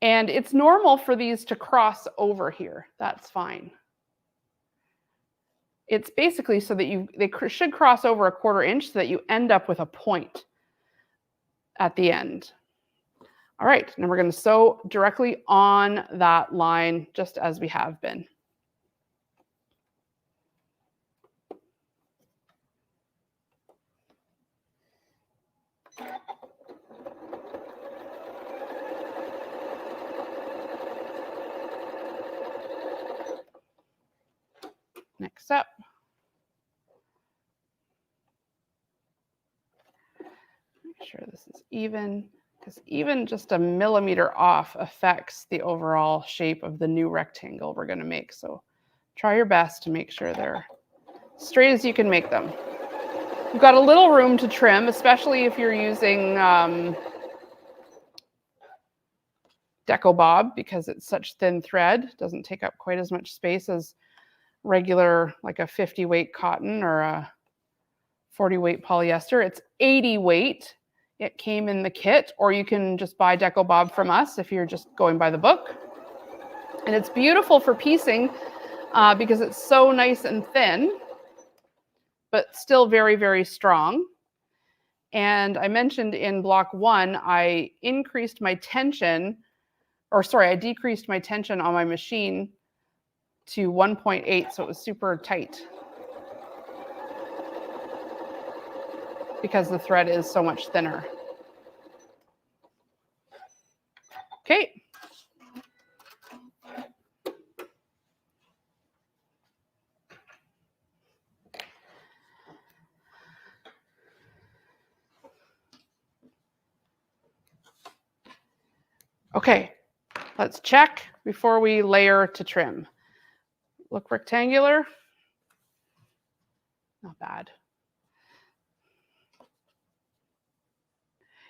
And it's normal for these to cross over here. That's fine. It's basically so that they should cross over a 1/4 inch so that you end up with a point at the end. All right, now we're going to sew directly on that line just as we have been. Next up. Make sure this is even, because even just a millimeter off affects the overall shape of the new rectangle we're going to make. So try your best to make sure they're straight as you can make them. You've got a little room to trim, especially if you're using Deco Bob, because it's such thin thread. It doesn't take up quite as much space as regular, like a 50 weight cotton or a 40 weight polyester. It's 80 weight. It came in the kit, or you can just buy Deco Bob from us if you're just going by the book. And it's beautiful for piecing because it's so nice and thin, but still very, very strong. And I mentioned in block 1, I decreased my tension on my machine to 1.8, so it was super tight because the thread is so much thinner. Okay. Okay, let's check before we layer to trim. Look rectangular. Not bad.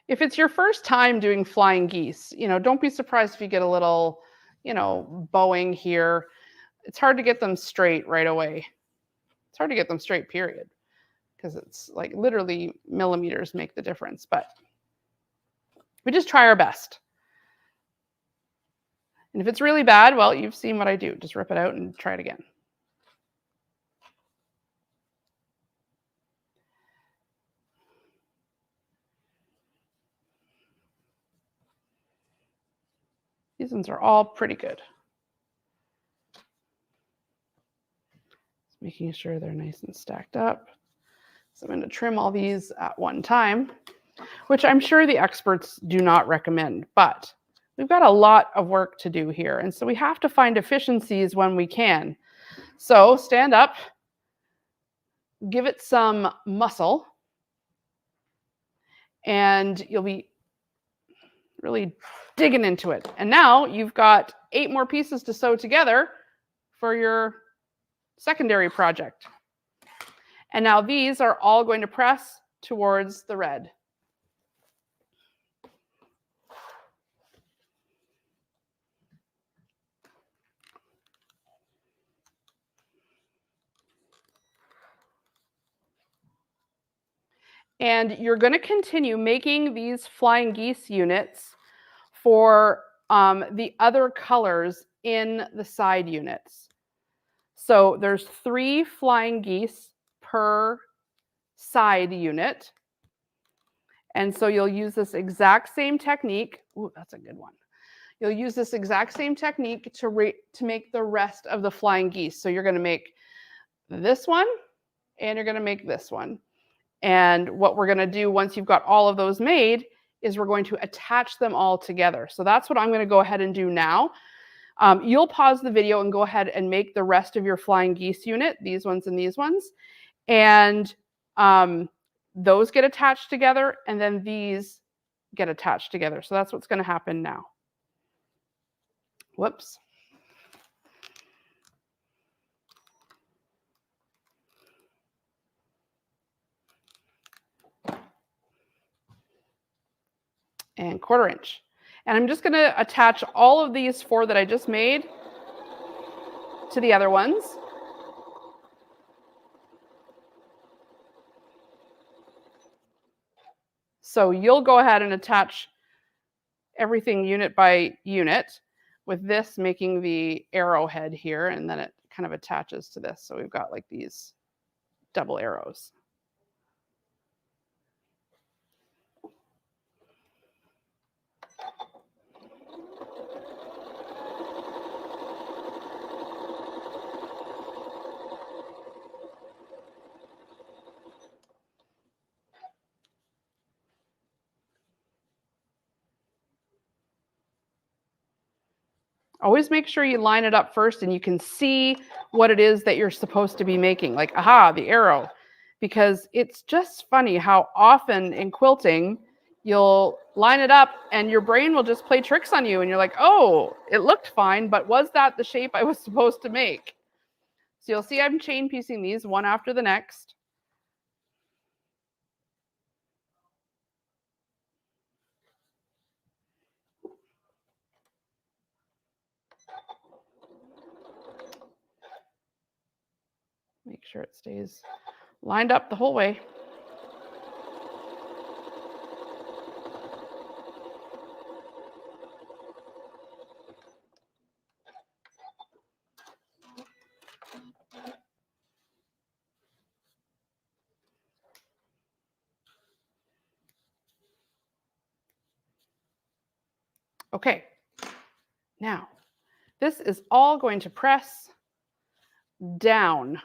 If it's your first time doing flying geese, don't be surprised if you get a little, bowing here. It's hard to get them straight right away. It's hard to get them straight, period, because it's like literally millimeters make the difference, but we just try our best. And if it's really bad, well, you've seen what I do. Just rip it out and try it again. These ones are all pretty good. Just making sure they're nice and stacked up. So I'm going to trim all these at one time, which I'm sure the experts do not recommend, but we've got a lot of work to do here. And so we have to find efficiencies when we can. So stand up, give it some muscle, and you'll be really digging into it. And now you've got 8 more pieces to sew together for your secondary project. And now these are all going to press towards the red. And you're going to continue making these flying geese units for the other colors in the side units. So there's 3 flying geese per side unit. And so you'll use this exact same technique. Ooh, that's a good one. You'll use this exact same technique to make the rest of the flying geese. So you're going to make this one, and you're going to make this one. And what we're going to do once you've got all of those made is we're going to attach them all together. So that's what I'm going to go ahead and do now. You'll pause the video and go ahead and make the rest of your flying geese unit, these ones and these ones. And those get attached together, and then these get attached together. So that's what's going to happen now. Whoops. And 1/4 inch. And I'm just going to attach all of these 4 that I just made to the other ones. So you'll go ahead and attach everything unit by unit, with this making the arrowhead here, and then it kind of attaches to this. So we've got like these double arrows. Always make sure you line it up first and you can see what it is that you're supposed to be making. Like, aha, the arrow. Because it's just funny how often in quilting, you'll line it up and your brain will just play tricks on you. And you're like, oh, it looked fine, but was that the shape I was supposed to make? So you'll see I'm chain piecing these one after the next. Make sure it stays lined up the whole way. Okay, now this is all going to press down.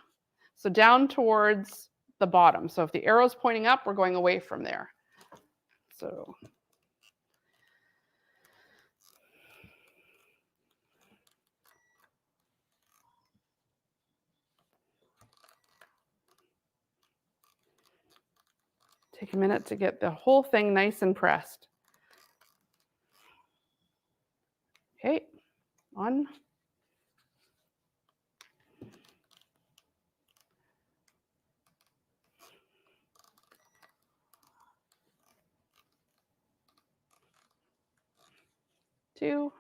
So down towards the bottom. So if the arrow's pointing up, we're going away from there. So take a minute to get the whole thing nice and pressed. Okay, 1. 2.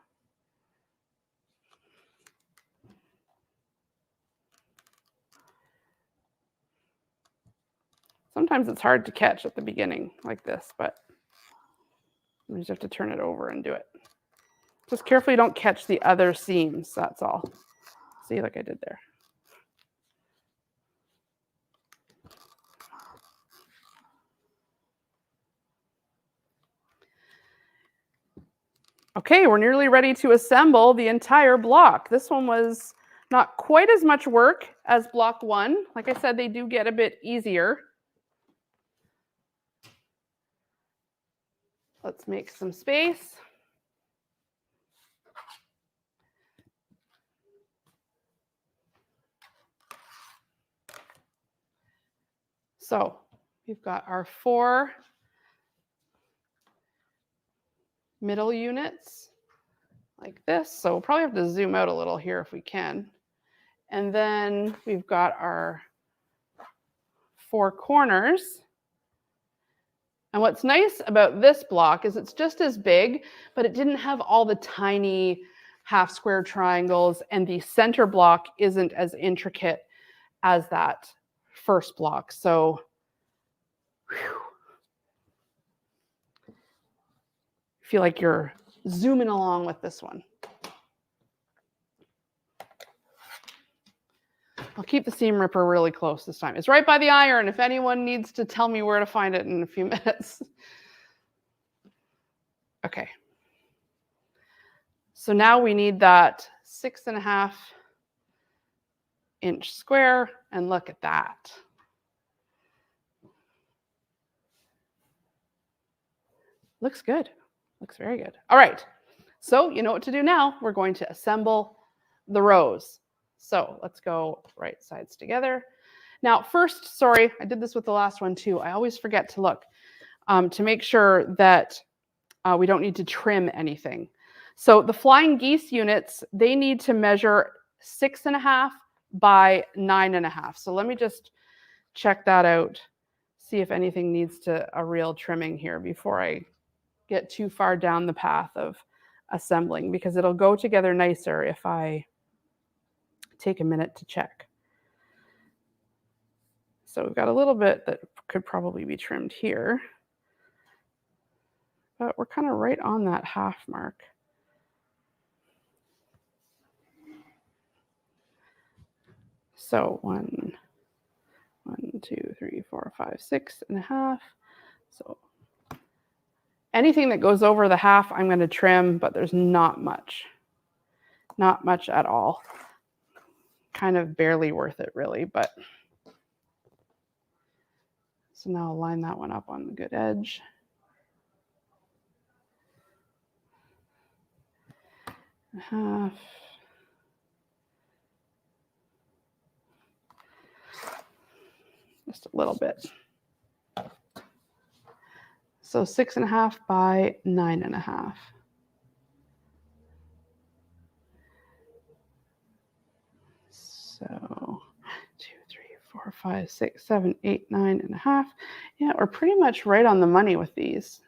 Sometimes it's hard to catch at the beginning like this, but you just have to turn it over and do it. Just carefully don't catch the other seams, that's all. See, like I did there. Okay, we're nearly ready to assemble the entire block. This one was not quite as much work as block 1. Like I said, they do get a bit easier. Let's make some space. So we've got our 4 middle units like this. So we'll probably have to zoom out a little here if we can. And then we've got our 4 corners. And what's nice about this block is it's just as big, but it didn't have all the tiny half square triangles, and the center block isn't as intricate as that first block. So feel like you're zooming along with this one. I'll keep the seam ripper really close this time. It's right by the iron if anyone needs to tell me where to find it in a few minutes. Okay. So now we need that 6.5 inch square, and look at that. Looks good. Looks very good. All right. So you know what to do now. We're going to assemble the rows. So let's go right sides together. Now, first, sorry, I did this with the last one too. I always forget to look to make sure that we don't need to trim anything. So the flying geese units, they need to measure 6.5 by 9.5. So let me just check that out, see if anything needs a real trimming here before I get too far down the path of assembling, because it'll go together nicer if I take a minute to check. So we've got a little bit that could probably be trimmed here, but we're kind of right on that half mark. So 1, 2, 3, 4, 5, 6.5. So anything that goes over the half, I'm going to trim, but there's not much at all. Kind of barely worth it, really, but. So now I'll line that one up on the good edge. Half. Just a little bit. So 6.5 by 9.5. So 2, 3, 4, 5, 6, 7, 8, 9.5. Yeah, we're pretty much right on the money with these.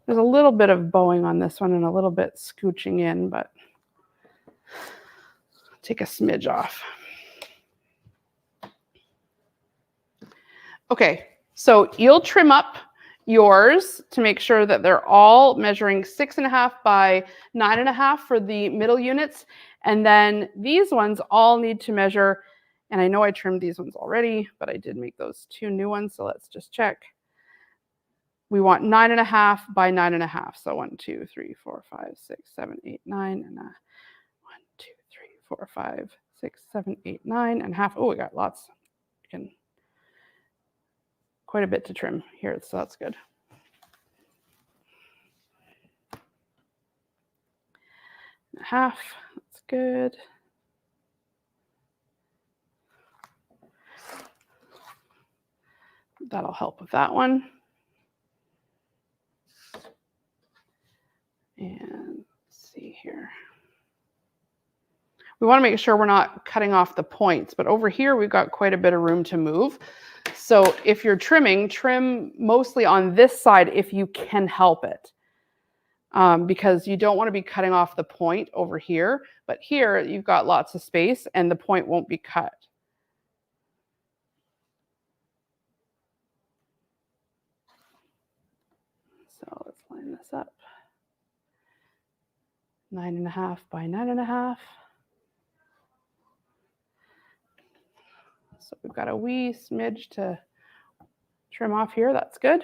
There's a little bit of bowing on this one and a little bit scooching in, but take a smidge off. Okay, so you'll trim up yours to make sure that they're all measuring 6.5 by 9.5 for the middle units. And then these ones all need to measure, and I know I trimmed these ones already, but I did make those 2 new ones, so let's just check. We want 9.5 by 9.5. So 1, 2, 3, 4, 5, 6, 7, 8, 9, and 1, 2, 3, 4, 5, 6, 7, 8, 9.5. Oh, we got lots. Quite a bit to trim here, so that's good. Half, that's good. That'll help with that one. And let's see here. We want to make sure we're not cutting off the points, but over here we've got quite a bit of room to move. So if you're trimming, trim mostly on this side if you can help it. Because you don't want to be cutting off the point over here, but here you've got lots of space and the point won't be cut. So let's line this up. 9.5 by 9.5. So we've got a wee smidge to trim off here. That's good.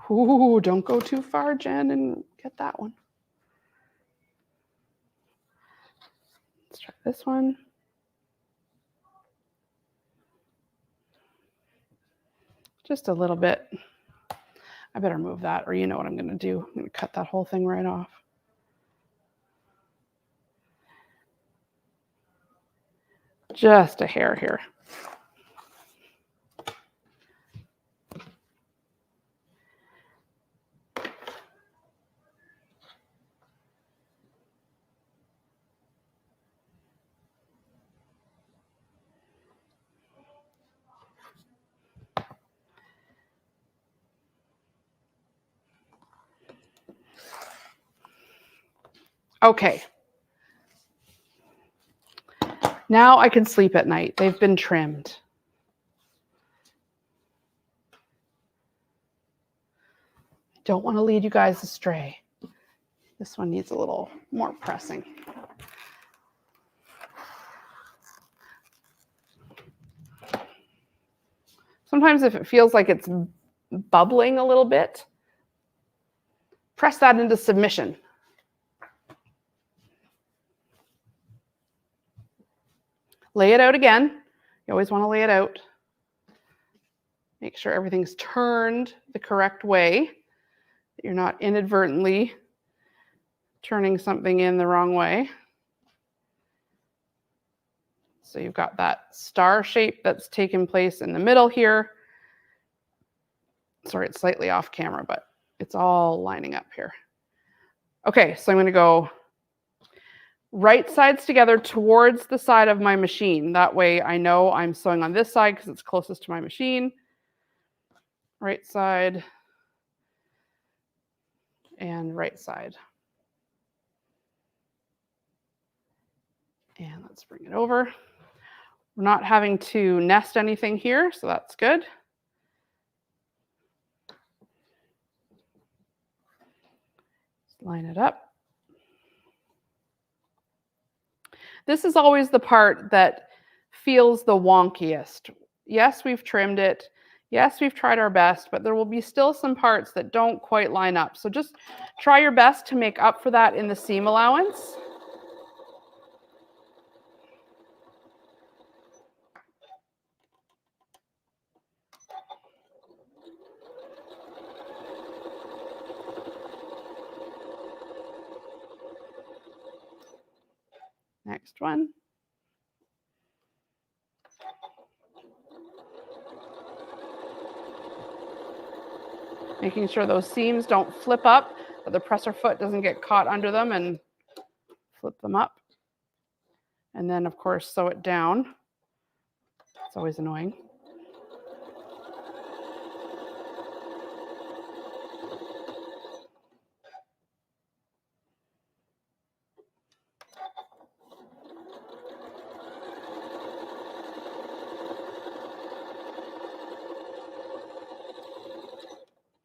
Ooh, don't go too far, Jen, and get that one. Let's try this one. Just a little bit. I better move that, or you know what I'm going to do. I'm going to cut that whole thing right off. Just a hair here. Okay. Now I can sleep at night. They've been trimmed. Don't want to lead you guys astray. This one needs a little more pressing. Sometimes if it feels like it's bubbling a little bit, press that into submission. Lay it out again. You always want to lay it out. Make sure everything's turned the correct way, that you're not inadvertently turning something in the wrong way. So you've got that star shape that's taken place in the middle here. Sorry, it's slightly off camera, but it's all lining up here. Okay, so I'm going to go right sides together towards the side of my machine. That way I know I'm sewing on this side because it's closest to my machine. Right side and right side. And let's bring it over. We're not having to nest anything here, so that's good. Just line it up. This is always the part that feels the wonkiest. Yes, we've trimmed it. Yes, we've tried our best, but there will be still some parts that don't quite line up. So just try your best to make up for that in the seam allowance. Next one. Making sure those seams don't flip up, but the presser foot doesn't get caught under them and flip them up. And then, of course, sew it down. It's always annoying.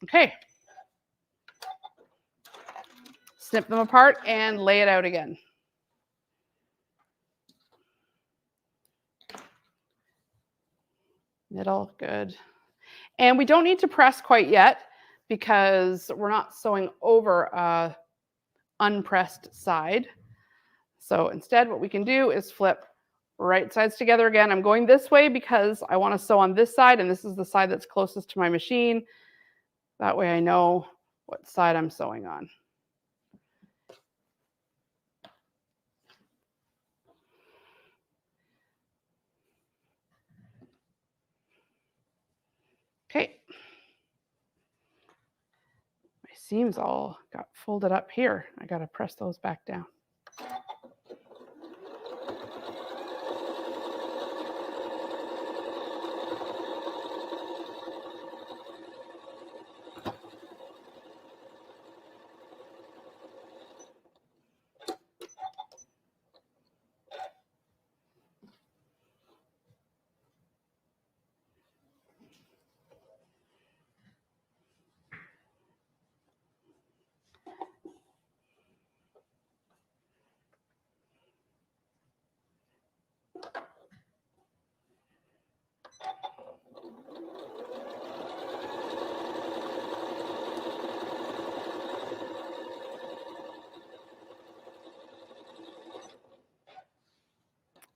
Okay. Snip them apart and lay it out again. Middle, good. And we don't need to press quite yet because we're not sewing over a unpressed side. So instead what we can do is flip right sides together again. I'm going this way because I want to sew on this side, and this is the side that's closest to my machine. That way I know what side I'm sewing on. Okay. My seams all got folded up here. I got to press those back down.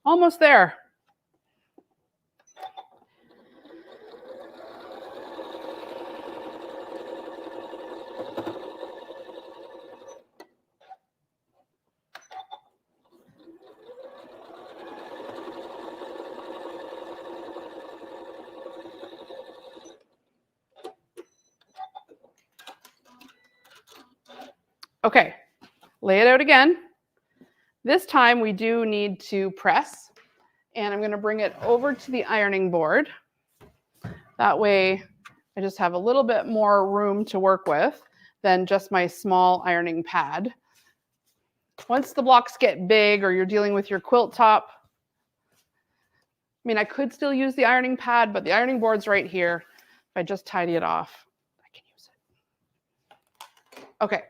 Almost there. Okay, lay it out again. This time we do need to press, and I'm going to bring it over to the ironing board. That way I just have a little bit more room to work with than just my small ironing pad. Once the blocks get big or you're dealing with your quilt top, I mean, I could still use the ironing pad, but the ironing board's right here. If I just tidy it off, I can use it. Okay,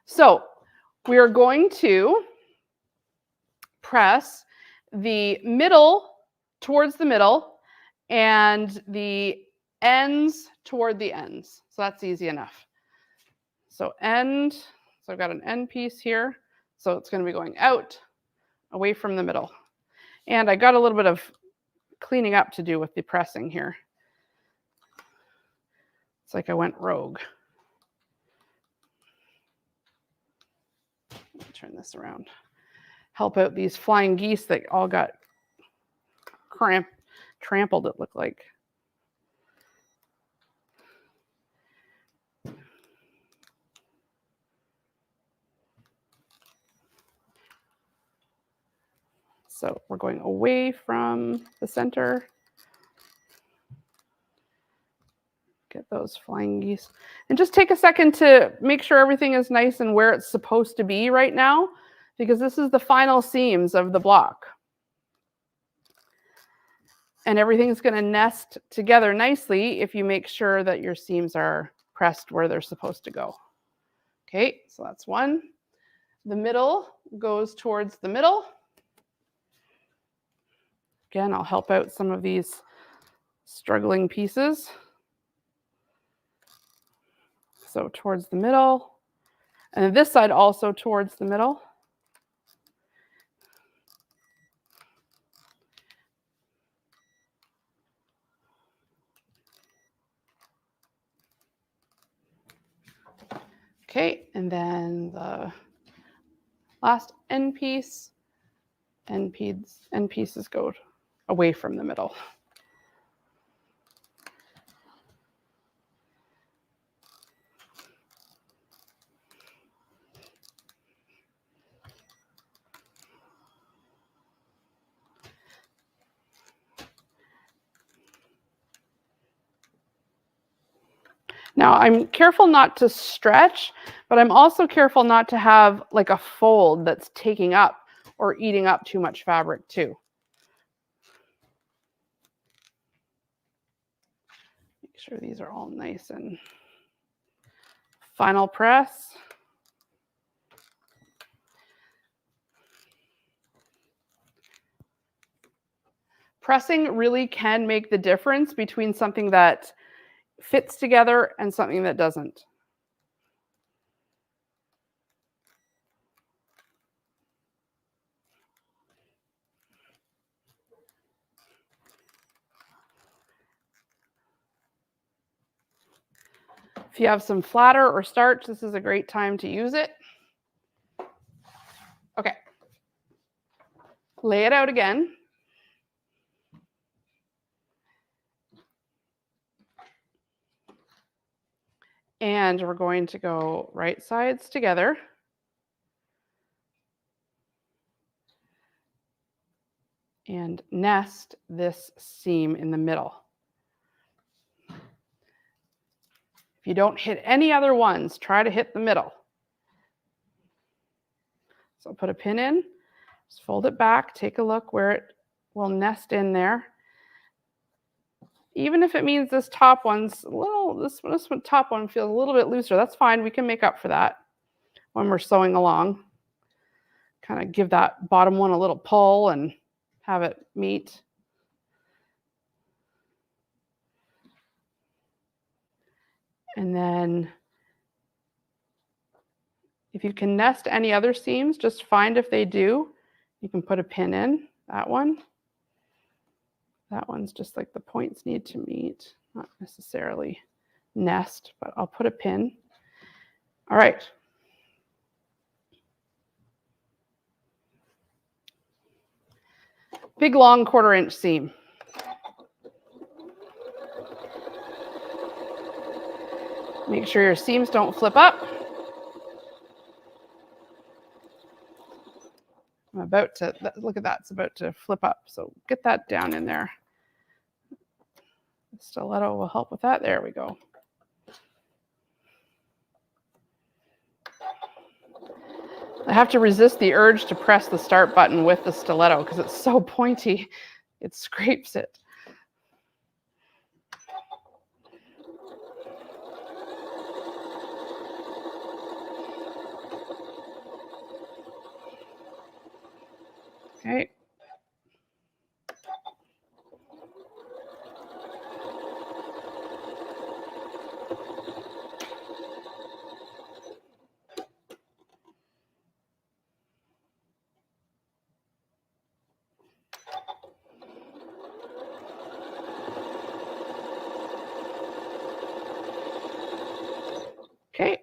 so we are going to press the middle towards the middle and the ends toward the ends. So that's easy enough. So end, so I've got an end piece here. So it's going to be going out, away from the middle. And I got a little bit of cleaning up to do with the pressing here. It's like I went rogue. Turn this around. Help out these flying geese that all got trampled, it looked like. So we're going away from the center. Get those flying geese. And just take a second to make sure everything is nice and where it's supposed to be right now, because this is the final seams of the block. And everything's going to nest together nicely if you make sure that your seams are pressed where they're supposed to go. Okay, so that's one. The middle goes towards the middle. Again, I'll help out some of these struggling pieces. So towards the middle. And this side also towards the middle. Okay, and then the last end piece, end pieces go away from the middle. Now I'm careful not to stretch, but I'm also careful not to have like a fold that's taking up or eating up too much fabric too. Make sure these are all nice and final press. Pressing really can make the difference between something that fits together and something that doesn't. If you have some flatter or starch, this is a great time to use it. Okay. Lay it out again. And we're going to go right sides together. And nest this seam in the middle. If you don't hit any other ones, try to hit the middle. So put a pin in, just fold it back, take a look where it will nest in there. Even if it means this top one's a little, this top one feels a little bit looser, that's fine. We can make up for that when we're sewing along. Kind of give that bottom one a little pull and have it meet. And then if you can nest any other seams, just find if they do. You can put a pin in that one. That one's just like the points need to meet, not necessarily nest, but I'll put a pin. All right. Big long 1/4 inch seam. Make sure your seams don't flip up. I'm about to, look at that, it's about to flip up. So get that down in there. The stiletto will help with that. There we go. I have to resist the urge to press the start button with the stiletto because it's so pointy, it scrapes it. Okay. Okay.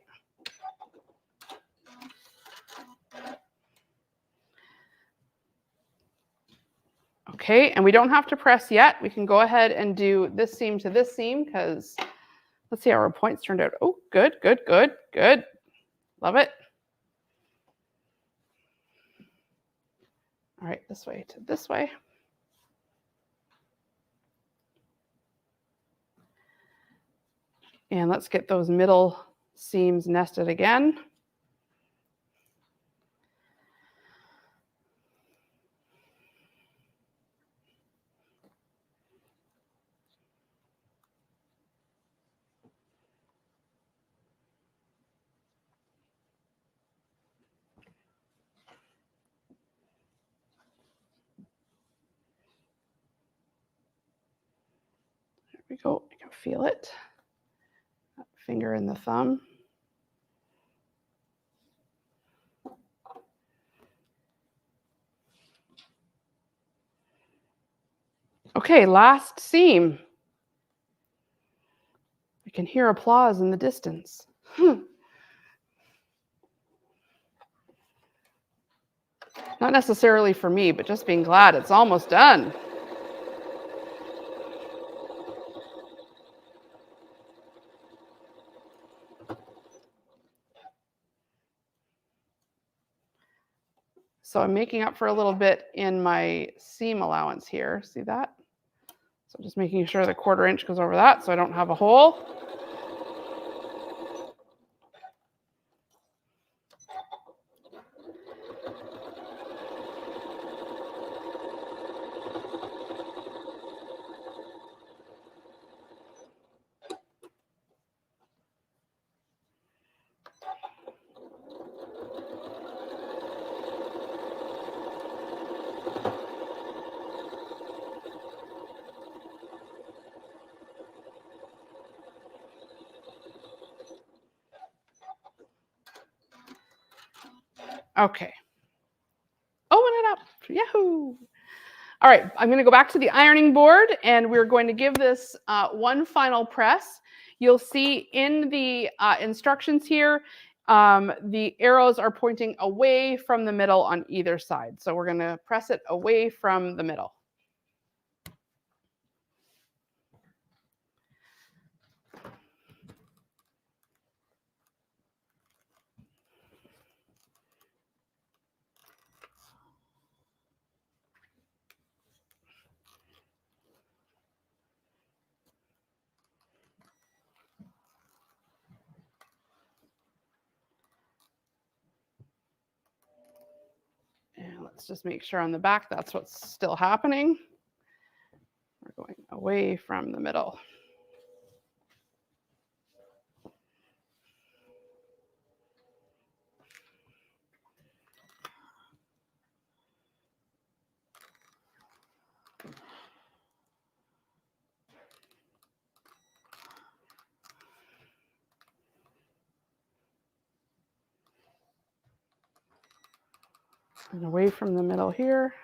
Okay, and we don't have to press yet. We can go ahead and do this seam to this seam because let's see how our points turned out. Oh, good, good, good, good. Love it. All right, this way to this way. And let's get those middle seams nested again. There we go. You can feel it. That finger and the thumb. Okay, last seam. I can hear applause in the distance. Not necessarily for me, but just being glad it's almost done. So I'm making up for a little bit in my seam allowance here. See that? So just making sure the 1/4 inch goes over that so I don't have a hole. Okay. Open it up. Yahoo! All right, I'm going to go back to the ironing board and we're going to give this one final press. You'll see in the instructions here, the arrows are pointing away from the middle on either side. So we're going to press it away from the middle. let's just make sure on the back that's what's still happening. We're going away from the middle. And away from the middle here.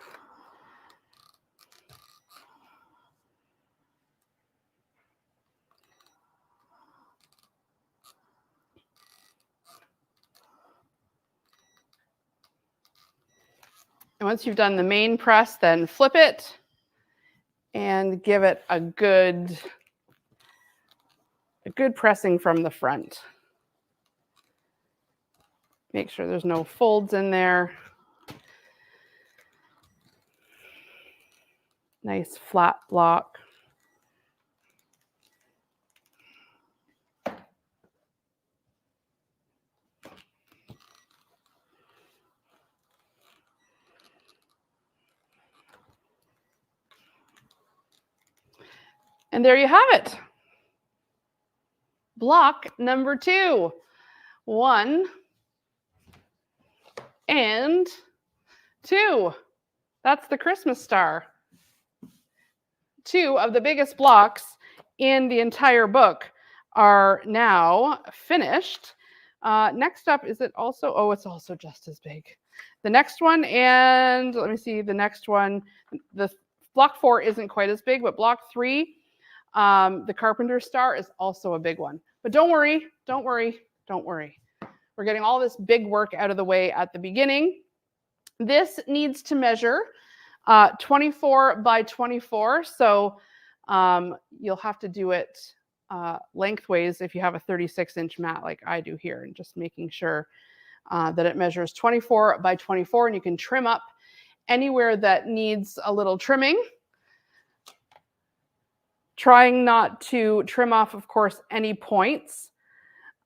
And once you've done the main press, then flip it and give it a good pressing from the front. Make sure there's no folds in there. Nice flat block. And there you have it. Block number 2. 1 and 2. That's the Christmas star. 2 of the biggest blocks in the entire book are now finished. Next up, is it also? Oh, it's also just as big. The next one, and let me see, the next one, the block 4 isn't quite as big, but block 3, the carpenter star, is also a big one. But don't worry, don't worry, don't worry. We're getting all this big work out of the way at the beginning. This needs to measure 24 by 24. So you'll have to do it lengthways if you have a 36-inch mat like I do here, and just making sure that it measures 24 by 24, and you can trim up anywhere that needs a little trimming. Trying not to trim off, of course, any points.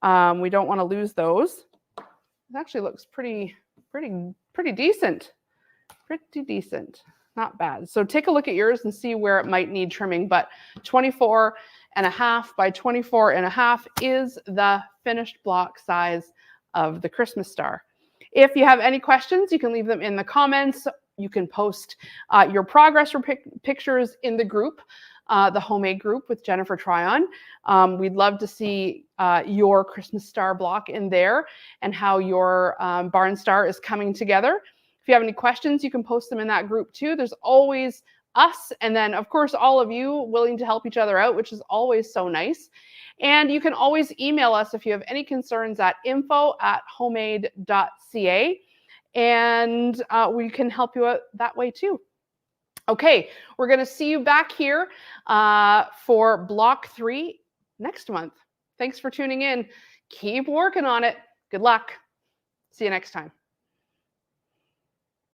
We don't want to lose those. It actually looks pretty decent. Pretty decent. Not bad. So take a look at yours and see where it might need trimming, but 24.5 by 24.5 is the finished block size of the Christmas star. If you have any questions, you can leave them in the comments. You can post your progress pictures in the group, the homemade group with Jennifer Tryon. We'd love to see your Christmas star block in there and how your barn star is coming together. If you have any questions, you can post them in that group too. There's always us, and then of course all of you willing to help each other out, which is always so nice. And you can always email us if you have any concerns at info@homemade.ca, and we can help you out that way too. Okay, we're going to see you back here for block 3 next month. Thanks for tuning in. Keep working on it. Good luck. See you next time.